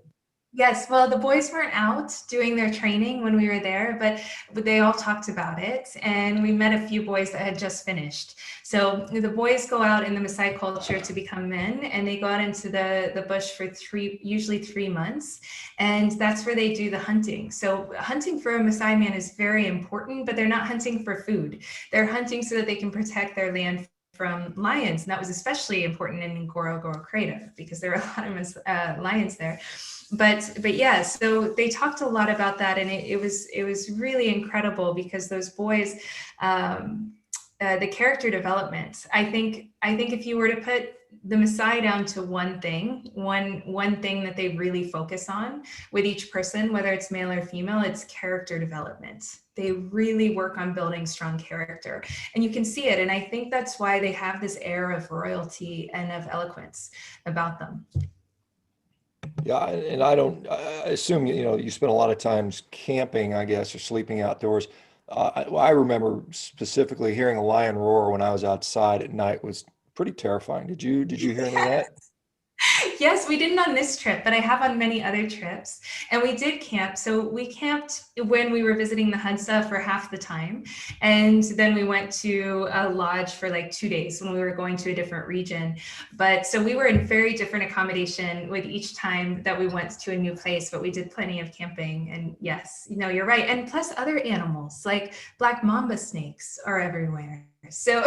Yes, well, the boys weren't out doing their training when we were there, but they all talked about it. And we met a few boys that had just finished. So the boys go out in the Maasai culture to become men, and they go out into the bush for usually 3 months. And that's where they do the hunting. So hunting for a Maasai man is very important, but they're not hunting for food. They're hunting so that they can protect their land from lions. And that was especially important in Ngorongoro Crater, because there are a lot of lions there. But yeah, so they talked a lot about that, and it was really incredible, because those boys, the character development. I think if you were to put the Maasai down to one thing that they really focus on with each person, whether it's male or female, it's character development. They really work on building strong character, and you can see it. And I think that's why they have this air of royalty and of eloquence about them. Yeah, and I assume you spend a lot of times camping, I guess, or sleeping outdoors. I remember specifically hearing a lion roar when I was outside at night was pretty terrifying. Did you hear any of that? Yes, we didn't on this trip, but I have on many other trips. And we did camp. So we camped when we were visiting the Hunsa for half the time. And then we went to a lodge for like 2 days when we were going to a different region. But so we were in very different accommodation with each time that we went to a new place, but we did plenty of camping. And yes, you're right. And plus other animals like black mamba snakes are everywhere. So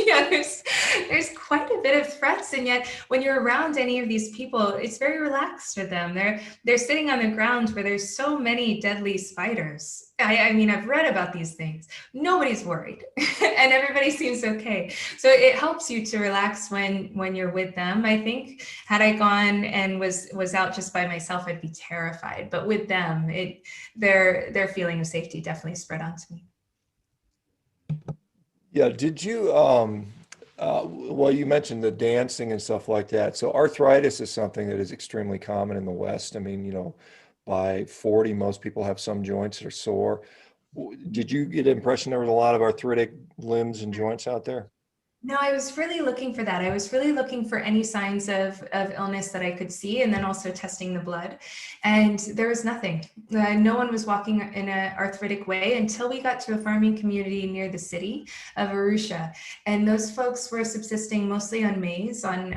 yeah, there's quite a bit of threats, and yet when you're around any of these people, it's very relaxed with them. They're sitting on the ground where there's so many deadly spiders. I mean, I've read about these things. Nobody's worried, and everybody seems okay. So it helps you to relax when you're with them. I think had I gone and was out just by myself, I'd be terrified. But with them, their feeling of safety definitely spread onto me. Yeah, did you well, you mentioned the dancing and stuff like that. So arthritis is something that is extremely common in the West. I mean, by 40, most people have some joints that are sore. Did you get the impression there was a lot of arthritic limbs and joints out there? No, I was really looking for that. I was really looking for any signs of illness that I could see, and then also testing the blood. And there was nothing. No one was walking in an arthritic way until we got to a farming community near the city of Arusha. And those folks were subsisting mostly on maize, on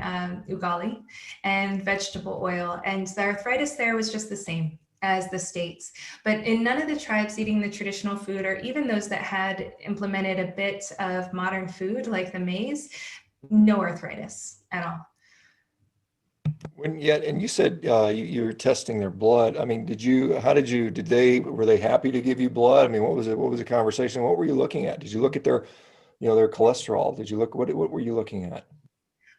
ugali, and vegetable oil. And the arthritis there was just the same. as the states. But in none of the tribes eating the traditional food, or even those that had implemented a bit of modern food like the maize, no arthritis at all. And you said you were testing their blood. I mean, were they happy to give you blood? I mean, what was the conversation? What were you looking at? Did you look at their cholesterol? Did you look, what were you looking at?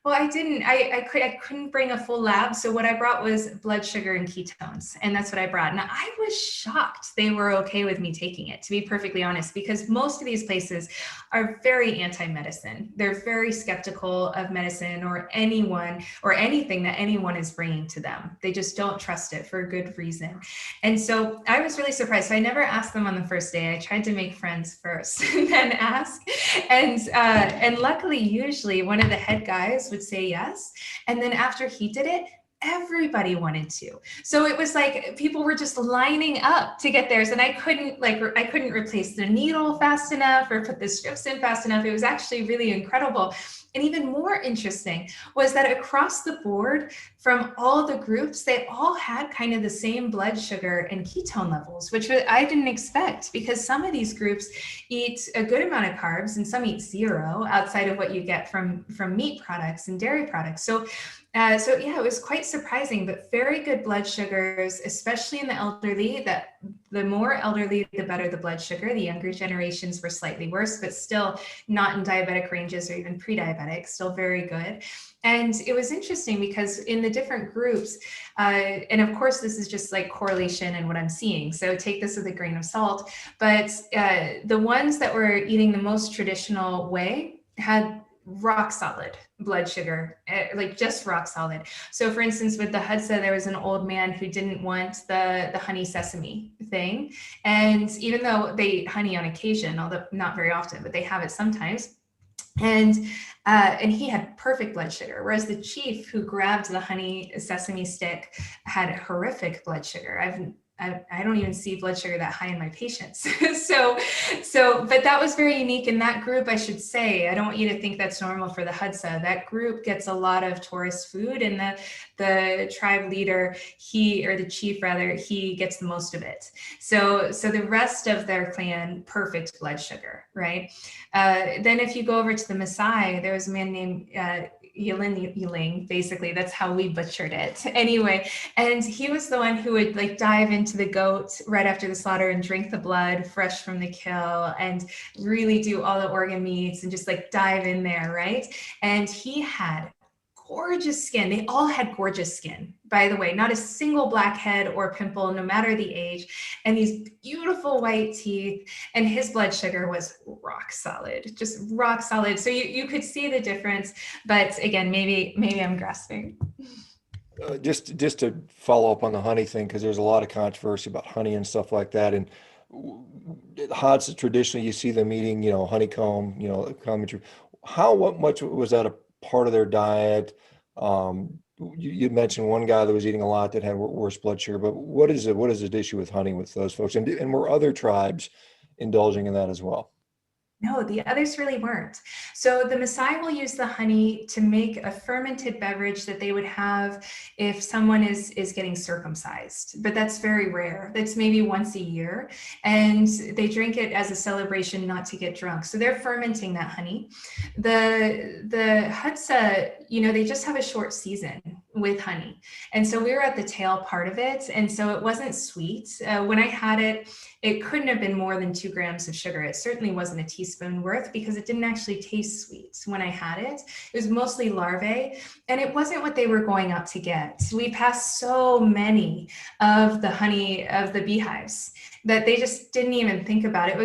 Well, I didn't. I couldn't bring a full lab, so what I brought was blood sugar and ketones, and that's what I brought. Now, I was shocked they were okay with me taking it, to be perfectly honest, because most of these places are very anti-medicine. They're very skeptical of medicine or anyone or anything that anyone is bringing to them. They just don't trust it for a good reason. And so I was really surprised. So I never asked them on the first day. I tried to make friends first and then ask. And luckily, usually one of the head guys would say yes. And then after he did it, everybody wanted to. So it was like people were just lining up to get theirs, and I couldn't replace the needle fast enough or put the strips in fast enough. It was actually really incredible. And even more interesting was that across the board from all the groups, they all had kind of the same blood sugar and ketone levels, which I didn't expect, because some of these groups eat a good amount of carbs and some eat zero outside of what you get from meat products and dairy products. So yeah, it was quite surprising, but very good blood sugars, especially in the elderly. That the more elderly, the better the blood sugar. The younger generations were slightly worse, but still not in diabetic ranges or even pre-diabetic, still very good. And it was interesting because in the different groups, and of course, this is just like correlation and what I'm seeing, so take this with a grain of salt, but the ones that were eating the most traditional way had rock solid blood sugar, like just rock solid. So for instance, with the Hadza, there was an old man who didn't want the honey sesame thing. And even though they eat honey on occasion, although not very often, but they have it sometimes. And he had perfect blood sugar, whereas the chief who grabbed the honey sesame stick had horrific blood sugar. I don't even see blood sugar that high in my patients. But that was very unique in that group, I should say. I don't want you to think that's normal for the Hadza. That group gets a lot of tourist food, and the tribe leader, the chief rather, he gets the most of it. So the rest of their clan, perfect blood sugar, right? Then if you go over to the Maasai, there was a man named Yiling, basically, that's how we butchered it. Anyway, and he was the one who would like dive into the goat right after the slaughter and drink the blood fresh from the kill and really do all the organ meats and just like dive in there, right? And he had gorgeous skin. They all had gorgeous skin, by the way, not a single blackhead or pimple, no matter the age, and these beautiful white teeth, and his blood sugar was rock solid, just rock solid. So you could see the difference, but again, maybe I'm grasping. Just to follow up on the honey thing, because there's a lot of controversy about honey and stuff like that. And Hadza, traditionally, you see them eating, honeycomb, what much was that a part of their diet? You mentioned one guy that was eating a lot that had worse blood sugar, but what is the issue with honey with those folks? And were other tribes indulging in that as well? No, the others really weren't. So the Maasai will use the honey to make a fermented beverage that they would have if someone is getting circumcised, but that's very rare. That's maybe once a year, and they drink it as a celebration not to get drunk. So they're fermenting that honey. The Hadza, they just have a short season with honey, and so we were at the tail part of it, and so it wasn't sweet. When I had it, it couldn't have been more than 2 grams of sugar. It certainly wasn't a teaspoon worth, because it didn't actually taste sweet when I had it. It was mostly larvae, and it wasn't what they were going out to get. We passed so many of the honey of the beehives that they just didn't even think about it.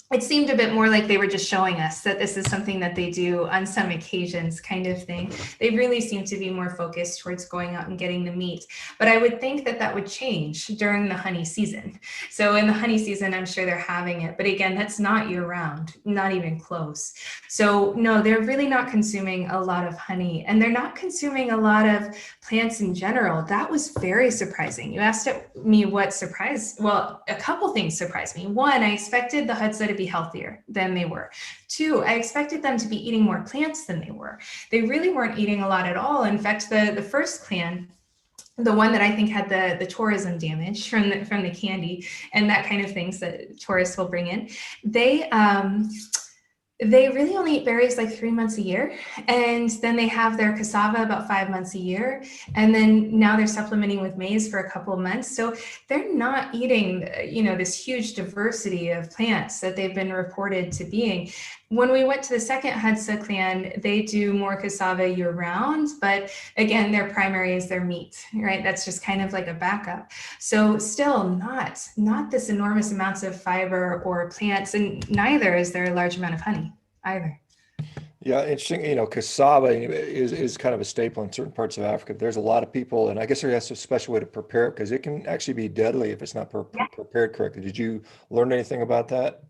It seemed a bit more like they were just showing us that this is something that they do on some occasions, kind of thing. They really seem to be more focused towards going out and getting the meat. But I would think that would change during the honey season. So in the honey season, I'm sure they're having it. But again, that's not year round, not even close. So no, they're really not consuming a lot of honey, and they're not consuming a lot of plants in general. That was very surprising. You asked me what surprised. Well, a couple things surprised me. One, I expected the Hadza to be healthier than they were. 2, I expected them to be eating more plants than they were. They really weren't eating a lot at all. In fact, the first clan, the one that I think had the tourism damage from the candy and that kind of things that tourists will bring in, they they really only eat berries like 3 months a year. And then they have their cassava about 5 months a year. And then now they're supplementing with maize for a couple of months. So they're not eating, this huge diversity of plants that they've been reported to being. When we went to the second Hadza clan, they do more cassava year round, but again, their primary is their meat, right? That's just kind of like a backup. So still not this enormous amounts of fiber or plants, and neither is there a large amount of honey either. Yeah, interesting. Cassava is kind of a staple in certain parts of Africa. There's a lot of people, and I guess there's a special way to prepare it because it can actually be deadly if it's not prepared correctly. Did you learn anything about that?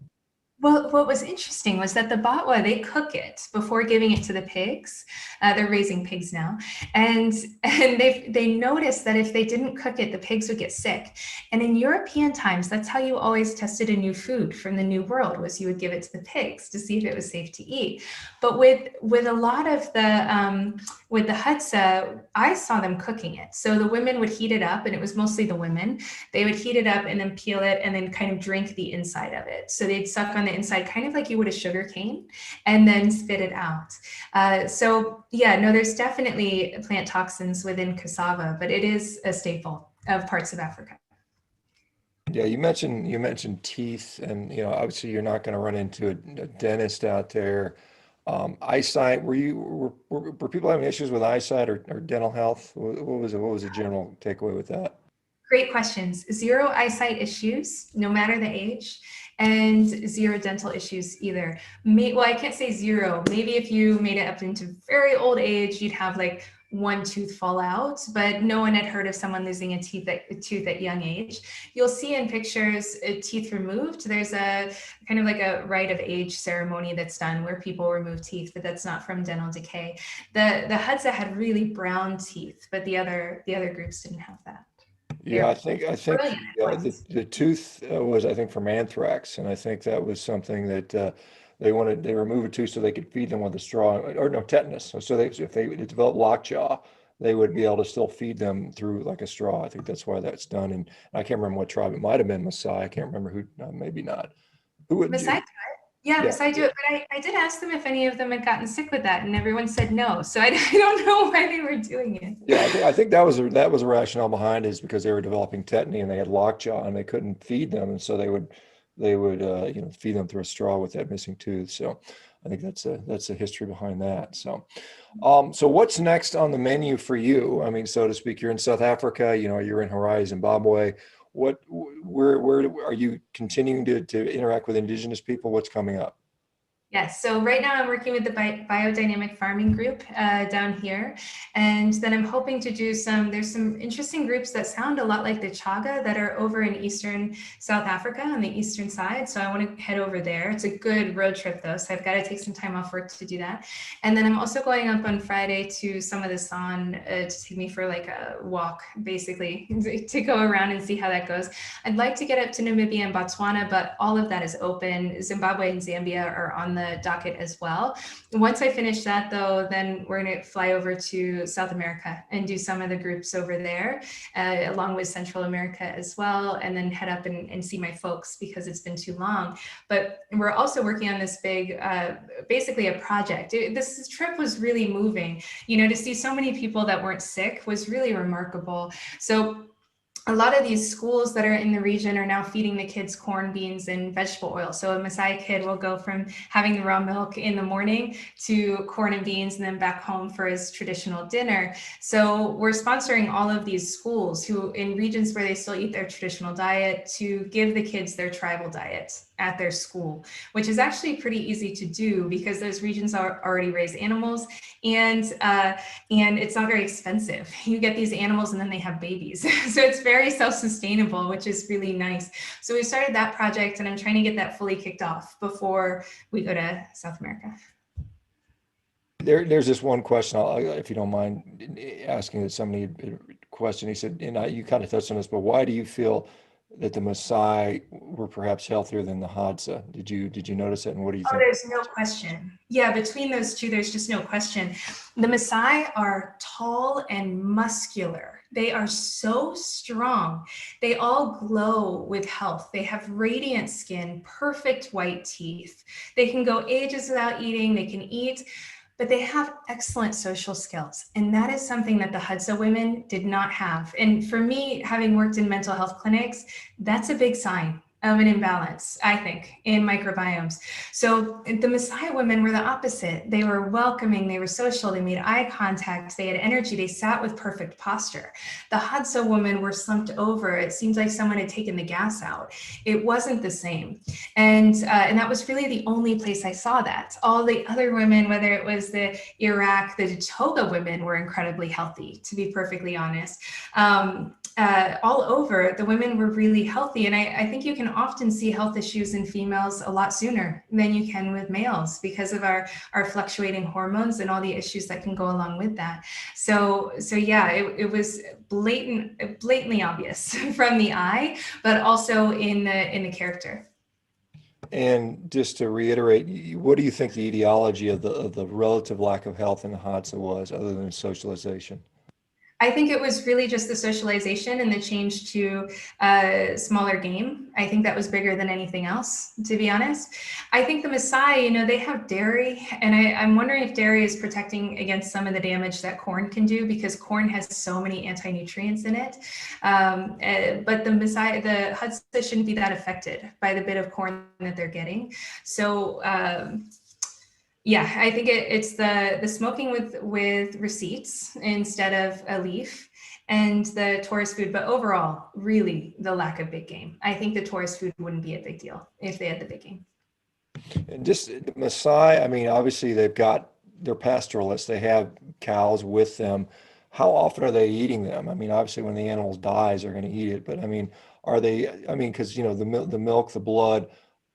Well, what was interesting was that the Batwa, they cook it before giving it to the pigs. They're raising pigs now. And they noticed that if they didn't cook it, the pigs would get sick. And in European times, that's how you always tested a new food from the New World, was you would give it to the pigs to see if it was safe to eat. But with a lot of with the Hadza, I saw them cooking it. So the women would heat it up, and it was mostly the women. They would heat it up and then peel it and then kind of drink the inside of it. So they'd suck on the inside, kind of like you would a sugar cane, and then spit it out. So yeah, no, there's definitely plant toxins within cassava, but it is a staple of parts of Africa. Yeah, you mentioned teeth, and obviously you're not going to run into a dentist out there. Eyesight, were people having issues with eyesight or dental health? What was the general takeaway with that? Great questions. Zero eyesight issues, no matter the age, and zero dental issues either. Well, I can't say zero. Maybe if you made it up into very old age, you'd have like one tooth fall out, but no one had heard of someone losing a tooth at young age. You'll see in pictures teeth removed. There's a kind of like a rite of age ceremony that's done where people remove teeth, but that's not from dental decay. The Hadza had really brown teeth, but the other groups didn't have that. Yeah, They're I think brilliant the tooth was, I think, from anthrax, and I think that was something that they removed a tooth so they could feed them with a straw, or no, tetanus. So if they develop lockjaw, they would be able to still feed them through like a straw. I think that's why that's done. And I can't remember what tribe it might have been, Maasai. I can't remember who. Maybe not. Who would Maasai you? do it. Yeah, Yeah, Maasai do it. But I did ask them if any of them had gotten sick with that, and everyone said no. So I don't know why they were doing yeah. it. I think that was a rationale behind it, is because they were developing tetany and they had lockjaw and they couldn't feed them, and so they would feed them through a straw with that missing tooth. So I think that's a history behind that. So what's next on the menu for you? I mean, so to speak, you're in South Africa. You're in Harare, Zimbabwe. Where are you continuing to interact with indigenous people? What's coming up? Yes, so right now I'm working with the biodynamic farming group down here. And then I'm hoping to there's some interesting groups that sound a lot like the Chaga that are over in Eastern South Africa on the eastern side. So I want to head over there. It's a good road trip though, so I've got to take some time off work to do that. And then I'm also going up on Friday to some of the San to take me for like a walk, basically, to go around and see how that goes. I'd like to get up to Namibia and Botswana, but all of that is open. Zimbabwe and Zambia are on the docket as well. Once I finish that though, then we're going to fly over to South America and do some of the groups over there, along with Central America as well, and then head up and see my folks because it's been too long. But we're also working on this big, basically a project. This trip was really moving. To see so many people that weren't sick was really remarkable. So a lot of these schools that are in the region are now feeding the kids corn, beans, and vegetable oil. So a Maasai kid will go from having the raw milk in the morning to corn and beans and then back home for his traditional dinner. So we're sponsoring all of these schools who in regions where they still eat their traditional diet to give the kids their tribal diet at their school, which is actually pretty easy to do because those regions already raise animals and it's not very expensive. You get these animals and then they have babies. So it's very self-sustainable, which is really nice. So we started that project and I'm trying to get that fully kicked off before we go to South America. There's this one question, if you don't mind asking, that somebody question. He said, you kind of touched on this, but why do you feel that the Maasai were perhaps healthier than the Hadza. Did you notice that, and what do you Oh, think? there's no question. Yeah, between those two, there's just no question. The Maasai are tall and muscular. They are so strong. They all glow with health. They have radiant skin, perfect white teeth. They can go ages without eating. They can eat, but they have excellent social skills. And that is something that the Hadza women did not have. And for me, having worked in mental health clinics, that's a big sign of an imbalance, I think, in microbiomes. So the Maasai women were the opposite. They were welcoming, they were social, they made eye contact, they had energy, they sat with perfect posture. The Hadza women were slumped over. It seems like someone had taken the gas out. It wasn't the same. And that was really the only place I saw that. All the other women, whether it was the Iraq, the Toga women were incredibly healthy, to be perfectly honest. All over, the women were really healthy. And I think you can often see health issues in females a lot sooner than you can with males because of our fluctuating hormones and all the issues that can go along with that. So yeah, it was blatantly obvious from the eye, but also in the character. And just to reiterate, what do you think the etiology of the relative lack of health in the Hadza was, other than socialization? I think it was really just the socialization and the change to smaller game. I think that was bigger than anything else, to be honest. I think the Maasai, they have dairy, and I'm wondering if dairy is protecting against some of the damage that corn can do, because corn has so many anti-nutrients in it. But the Maasai, the Hadza shouldn't be that affected by the bit of corn that they're getting. So yeah, I think it's the smoking with receipts instead of a leaf, and the tourist food. But overall, really the lack of big game. I think the tourist food wouldn't be a big deal if they had the big game. And just the Maasai, I mean, obviously they're pastoralists. They have cows with them. How often are they eating them? I mean, obviously when the animal dies, they're going to eat it. But I mean, are they? I mean, because the milk, the blood,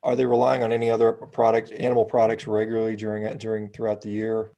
are they relying on any other animal products regularly throughout the year?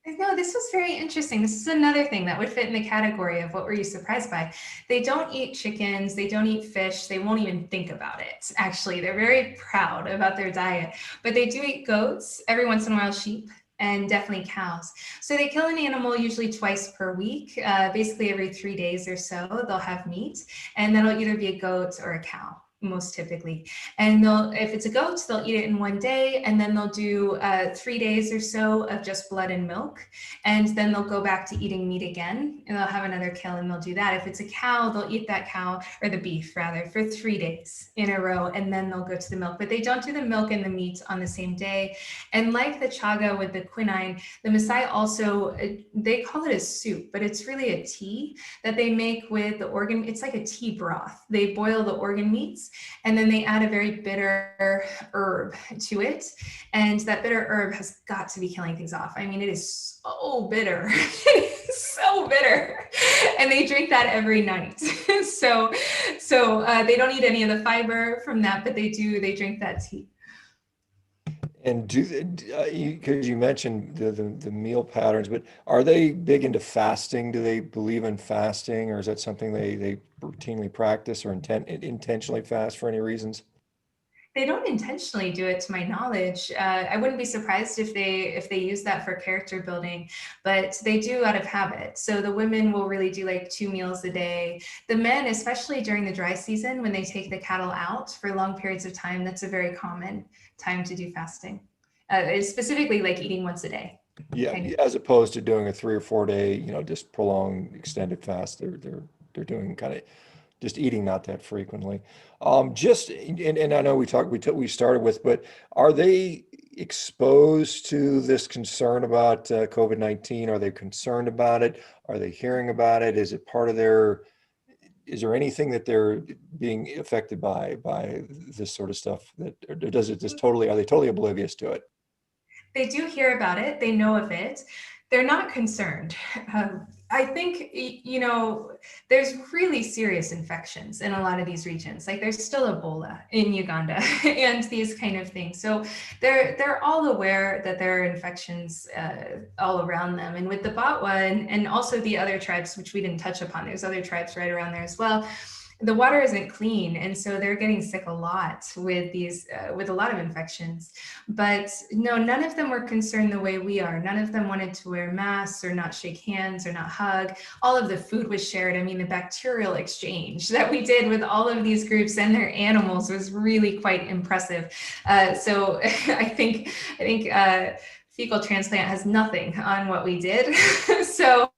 No, this was very interesting. This is another thing that would fit in the category of what were you surprised by? They don't eat chickens, they don't eat fish, they won't even think about it. Actually, they're very proud about their diet, but they do eat goats, every once in a while sheep, and definitely cows. So they kill an animal usually twice per week, basically every 3 days or so, they'll have meat, and that'll either be a goat or a cow, most typically. And if it's a goat, they'll eat it in one day, and then they'll do 3 days or so of just blood and milk, and then they'll go back to eating meat again, and they'll have another kill, and they'll do that. If it's a cow, they'll eat that cow, or the beef rather, for 3 days in a row, and then they'll go to the milk. But they don't do the milk and the meat on the same day. And like the chaga with the quinine, the Maasai also, they call it a soup, but it's really a tea that they make with the organ. It's like a tea broth. They boil the organ meats, and then they add a very bitter herb to it. And that bitter herb has got to be killing things off. I mean, it is so bitter. It is so bitter. And they drink that every night. So they don't eat any of the fiber from that, but they drink that tea. And because you mentioned the meal patterns, but are they big into fasting? Do they believe in fasting, or is that something they routinely practice, or intentionally fast for any reasons? They don't intentionally do it, to my knowledge. I wouldn't be surprised if they use that for character building, but they do out of habit. So the women will really do like 2 meals a day. The men, especially during the dry season, when they take the cattle out for long periods of time, that's a very common time to do fasting. It's specifically like eating once a day. Yeah, Kind of. as opposed to doing a 3 or 4 day, just prolonged extended fast. They're doing kind of just eating not that frequently. And I know we started with, but are they exposed to this concern about COVID-19? Are they concerned about it? Are they hearing about it? Is it part of is there anything that they're being affected by this sort of stuff, or does it just are they totally oblivious to it? They do hear about it. They know of it. They're not concerned. I think, there's really serious infections in a lot of these regions. Like there's still Ebola in Uganda and these kind of things. So they're all aware that there are infections all around them. And with the Batwa and also the other tribes, which we didn't touch upon, there's other tribes right around there as well. the water isn't clean, and so they're getting sick a lot with these with a lot of infections. But no, none of them were concerned the way we are. None of them wanted to wear masks or not shake hands or not hug. All of the food was shared. I mean, the bacterial exchange that we did with all of these groups and their animals was really quite impressive. So I think fecal transplant has nothing on what we did. So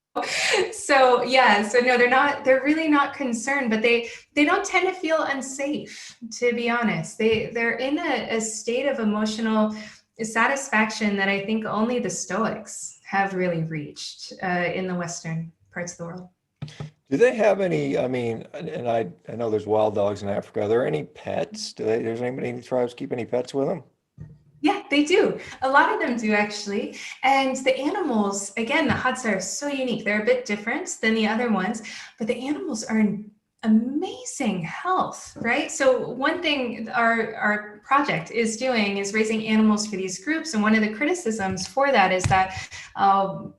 no, they're really not concerned, but they don't tend to feel unsafe, to be honest. They're in a state of emotional satisfaction that I think only the Stoics have really reached in the Western parts of the world. Do they have any, I mean, and I know there's wild dogs in Africa. Are there any pets? There's anybody in the tribes keep any pets with them? Yeah, they do. A lot of them do actually. And the animals, again, the huts are so unique. They're a bit different than the other ones, but the animals are in amazing health, right? So one thing our project is doing is raising animals for these groups. And one of the criticisms for that is that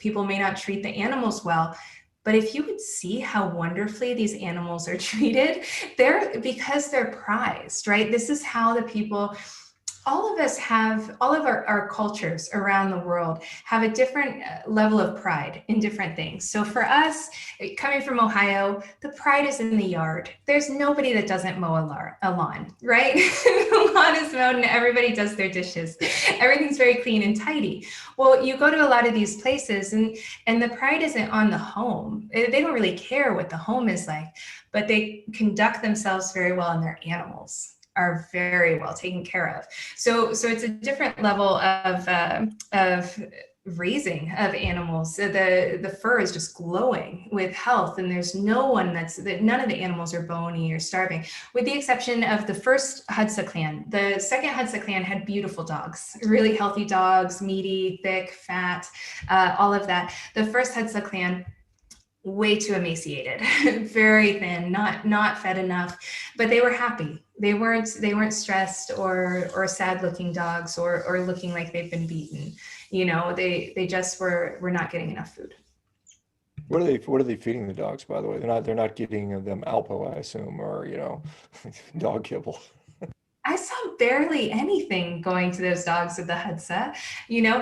people may not treat the animals well. But if you would see how wonderfully these animals are treated, because they're prized, right? This is how the people, all of us have, all of our cultures around the world have a different level of pride in different things. So for us, coming from Ohio, the pride is in the yard. There's nobody that doesn't mow a lawn, right? The lawn is mowed and everybody does their dishes. Everything's very clean and tidy. Well, you go to a lot of these places and the pride isn't on the home. They don't really care what the home is like, but they conduct themselves very well, and their animals are very well taken care of. So it's a different level of raising of animals. The fur is just glowing with health, and there's no one none of the animals are bony or starving, with the exception of the first Hadza clan. The second Hadza clan had beautiful dogs, really healthy dogs, meaty, thick, fat, all of that. The first Hadza clan, way too emaciated, very thin, not fed enough, but they were happy. They weren't stressed or sad looking dogs or looking like they've been beaten. You know, they just were not getting enough food. What are they feeding the dogs, by the way? They're not getting them Alpo, I assume, or dog kibble. I saw barely anything going to those dogs with the Hadza,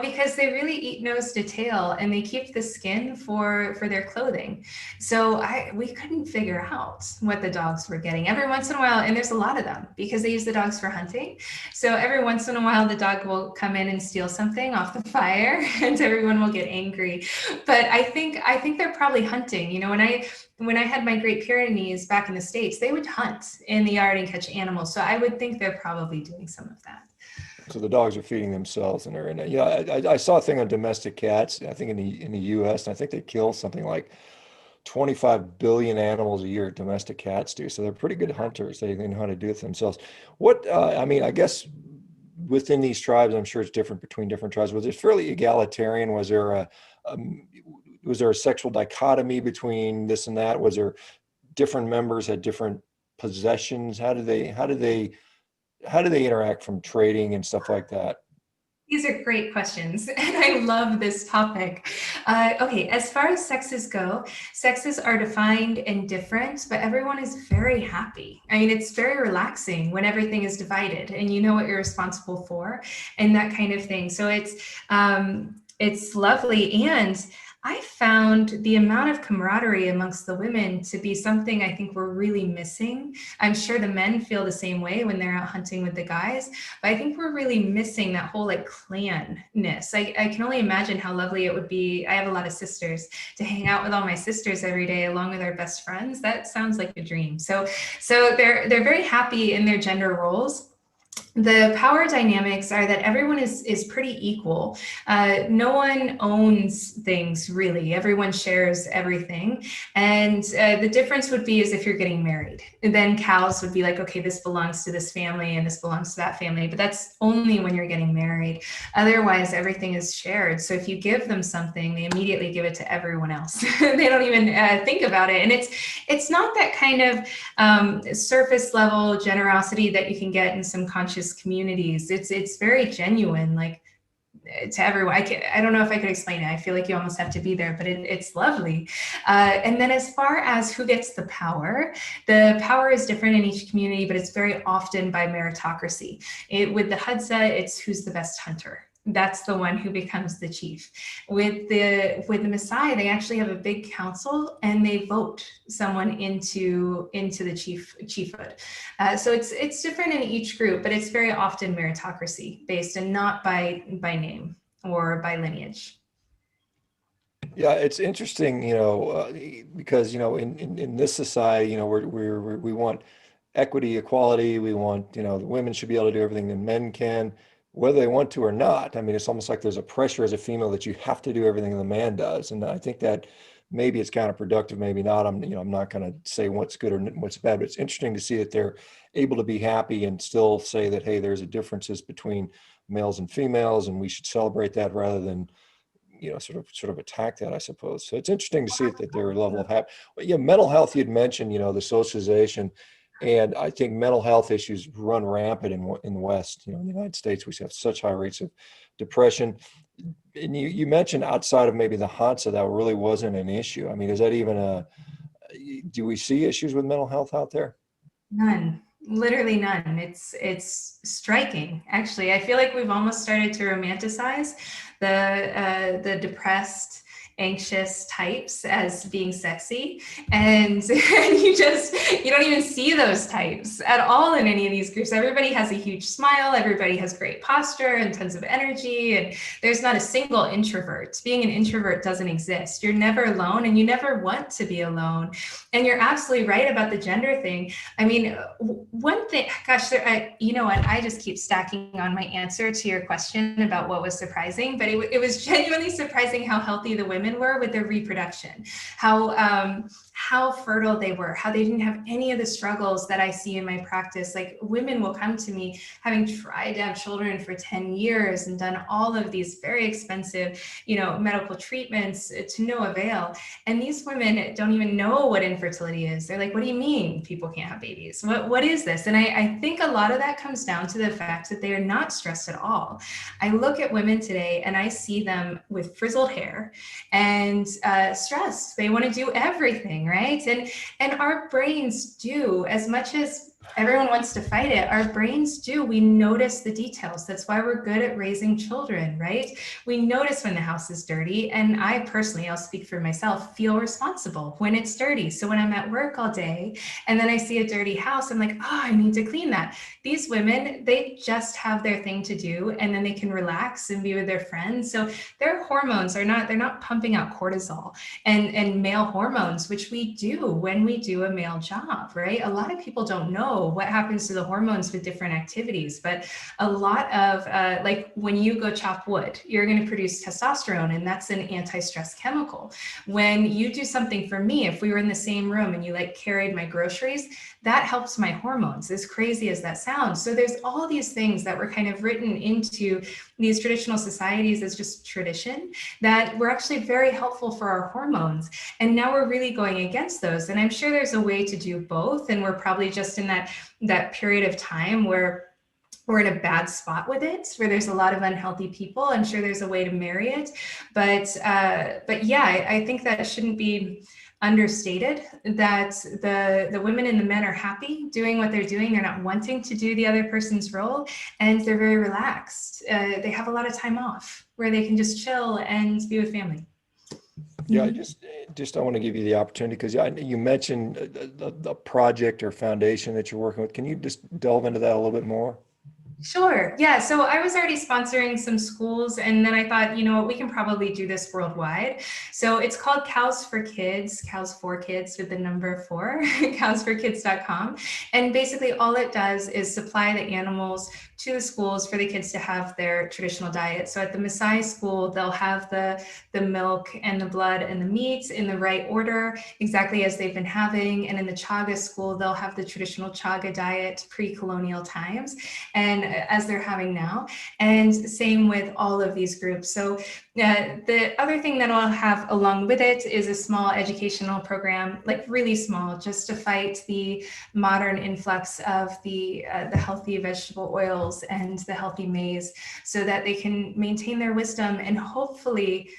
because they really eat nose to tail, and they keep the skin for their clothing. So we couldn't figure out what the dogs were getting. Every once in a while, and there's a lot of them because they use the dogs for hunting. So every once in a while, the dog will come in and steal something off the fire, and everyone will get angry. But I think they're probably hunting. When I had my Great Pyrenees back in the States, they would hunt in the yard and catch animals. So I would think they're probably doing some of that. So the dogs are feeding themselves, and they're in it. I saw a thing on domestic cats, I think in the US, and I think they kill something like 25 billion animals a year, domestic cats do. So they're pretty good hunters. They know how to do it themselves. I mean, I guess within these tribes, I'm sure it's different between different tribes. Was it fairly egalitarian? Was there a sexual dichotomy between this and that? Was there different members had different possessions? How do they interact from trading and stuff like that? These are great questions, and I love this topic. Okay, as far as sexes go, sexes are defined and different, but everyone is very happy. I mean, it's very relaxing when everything is divided and you know what you're responsible for and that kind of thing. So it's lovely. And I found the amount of camaraderie amongst the women to be something I think we're really missing. I'm sure the men feel the same way when they're out hunting with the guys, but I think we're really missing that whole clan-ness. I can only imagine how lovely it would be. I have a lot of sisters, to hang out with all my sisters every day along with our best friends. That sounds like a dream. So they're very happy in their gender roles. The power dynamics are that everyone is pretty equal. No one owns things, really. Everyone shares everything. And the difference would be is if you're getting married. And then cows would be like, okay, this belongs to this family and this belongs to that family. But that's only when you're getting married. Otherwise, everything is shared. So if you give them something, they immediately give it to everyone else. They don't even think about it. And it's not that kind of surface level generosity that you can get in some conscious communities. It's very genuine. Like, to everyone. I don't know if I could explain it. I feel like you almost have to be there, but it's lovely. And then as far as who gets the power is different in each community, but it's very often by meritocracy. With the Hadza, it's who's the best hunter. That's the one who becomes the chief. With the Maasai, they actually have a big council and they vote someone into the chiefhood. So it's different in each group, but it's very often meritocracy based and not by name or by lineage. Yeah, it's interesting, because, in this society, we want equity, equality. We want, the women should be able to do everything that men can, whether they want to or not. I mean, it's almost like there's a pressure as a female that you have to do everything the man does. And I think that maybe it's counterproductive, maybe not. I'm not going to say what's good or what's bad, but it's interesting to see that they're able to be happy and still say that, hey, there's a differences between males and females, and we should celebrate that rather than sort of attack that, I suppose. So it's interesting to see that their level of happiness. But yeah, mental health, you'd mentioned, the socialization, and I think mental health issues run rampant in the West. In the United States, we have such high rates of depression. And you mentioned outside of maybe the Hansa, that really wasn't an issue. I mean, is that even do we see issues with mental health out there? None. Literally none. It's striking, actually. I feel like we've almost started to romanticize the depressed, anxious types as being sexy, and you don't even see those types at all in any of these groups. Everybody has a huge smile, everybody has great posture and tons of energy, and there's not a single introvert. Being an introvert doesn't exist. You're never alone, and you never want to be alone. And you're absolutely right about the gender thing. I mean, one thing, gosh, you know what? I just keep stacking on my answer to your question about what was surprising, but it was genuinely surprising how healthy the women were with their reproduction, how fertile they were, how they didn't have any of the struggles that I see in my practice. Like, women will come to me having tried to have children for 10 years and done all of these very expensive, medical treatments to no avail. And these women don't even know what infertility is. They're like, what do you mean people can't have babies? What is this? And I think a lot of that comes down to the fact that they are not stressed at all. I look at women today and I see them with frizzled hair and stressed. They want to do everything, right? And our brains do, as much as everyone wants to fight it, our brains do. We notice the details. That's why we're good at raising children, right? We notice when the house is dirty. And I personally, I'll speak for myself, feel responsible when it's dirty. So when I'm at work all day and then I see a dirty house, I'm like, oh, I need to clean that. These women, they just have their thing to do, and then they can relax and be with their friends. So their hormones they're not pumping out cortisol and male hormones, which we do when we do a male job, right? A lot of people don't know what happens to the hormones with different activities, but a lot of like when you go chop wood, you're going to produce testosterone, and that's an anti-stress chemical. When you do something for me, if we were in the same room and you like carried my groceries, that helps my hormones, as crazy as that sounds. So there's all these things that were kind of written into these traditional societies as just tradition that were actually very helpful for our hormones. And now we're really going against those. And I'm sure there's a way to do both. And we're probably just in that period of time where we're in a bad spot with it, where there's a lot of unhealthy people. I'm sure there's a way to marry it. But yeah, I think that shouldn't be understated, that the women and the men are happy doing what they're doing. They're not wanting to do the other person's role, and they're very relaxed. They have a lot of time off where they can just chill and be with family. Yeah, I want to give you the opportunity because you mentioned the project or foundation that you're working with. Can you just delve into that a little bit more? Sure. Yeah. So I was already sponsoring some schools, and then I thought, you know what, we can probably do this worldwide. So it's called Cows for Kids, Cows for Kids with the number 4, cowsforkids.com. And basically all it does is supply the animals to the schools for the kids to have their traditional diet. So at the Maasai school, they'll have the milk and the blood and the meat in the right order, exactly as they've been having. And in the Chaga school, they'll have the traditional Chaga diet pre-colonial times. And as they're having now. And same with all of these groups. So the other thing that I'll have along with it is a small educational program, like really small, just to fight the modern influx of the healthy vegetable oils and the healthy maize, so that they can maintain their wisdom and hopefully,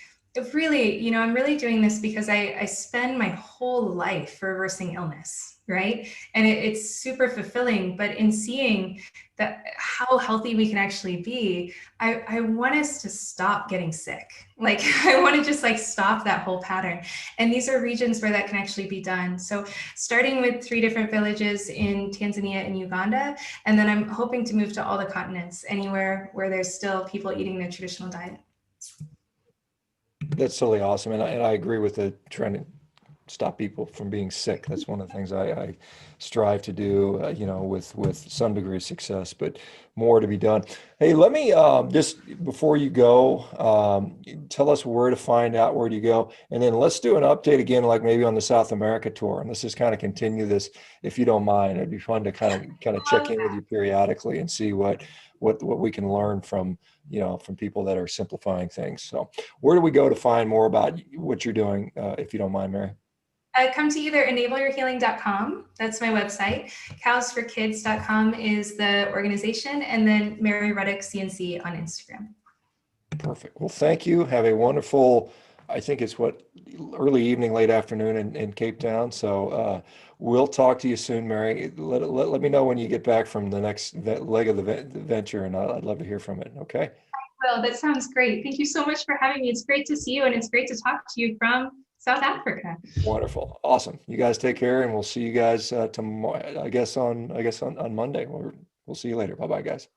really, you know, I'm really doing this because I spend my whole life reversing illness, right? And it's super fulfilling, but in seeing that how healthy we can actually be, I want us to stop getting sick. Like, I want to just like stop that whole pattern. And these are regions where that can actually be done. So starting with 3 different villages in Tanzania and Uganda, and then I'm hoping to move to all the continents, anywhere where there's still people eating their traditional diet. That's totally awesome. And I agree with the trying to stop people from being sick. That's one of the things I strive to do, you know, with some degree of success, but more to be done. Hey, let me just before you go, tell us where to find out where you go, and then let's do an update again, like maybe on the South America tour, and let's just kind of continue this, if you don't mind. It'd be fun to kind of check in with you periodically and see what we can learn from, you know, from people that are simplifying things. So, where do we go to find more about what you're doing, if you don't mind, Mary? Come to either enableyourhealing.com, that's my website, cowsforkids.com is the organization, and then Mary Ruddick CNC on Instagram. Perfect. Well, thank you. Have a wonderful, I think it's what, early evening, late afternoon in Cape Town. So we'll talk to you soon, Mary. Let me know when you get back from the next leg of the venture, and I'd love to hear from it. Okay. Well, that sounds great. Thank you so much for having me. It's great to see you, and it's great to talk to you from South Africa. Wonderful. Awesome. You guys take care, and we'll see you guys tomorrow, I guess on Monday. We'll see you later. Bye-bye, guys.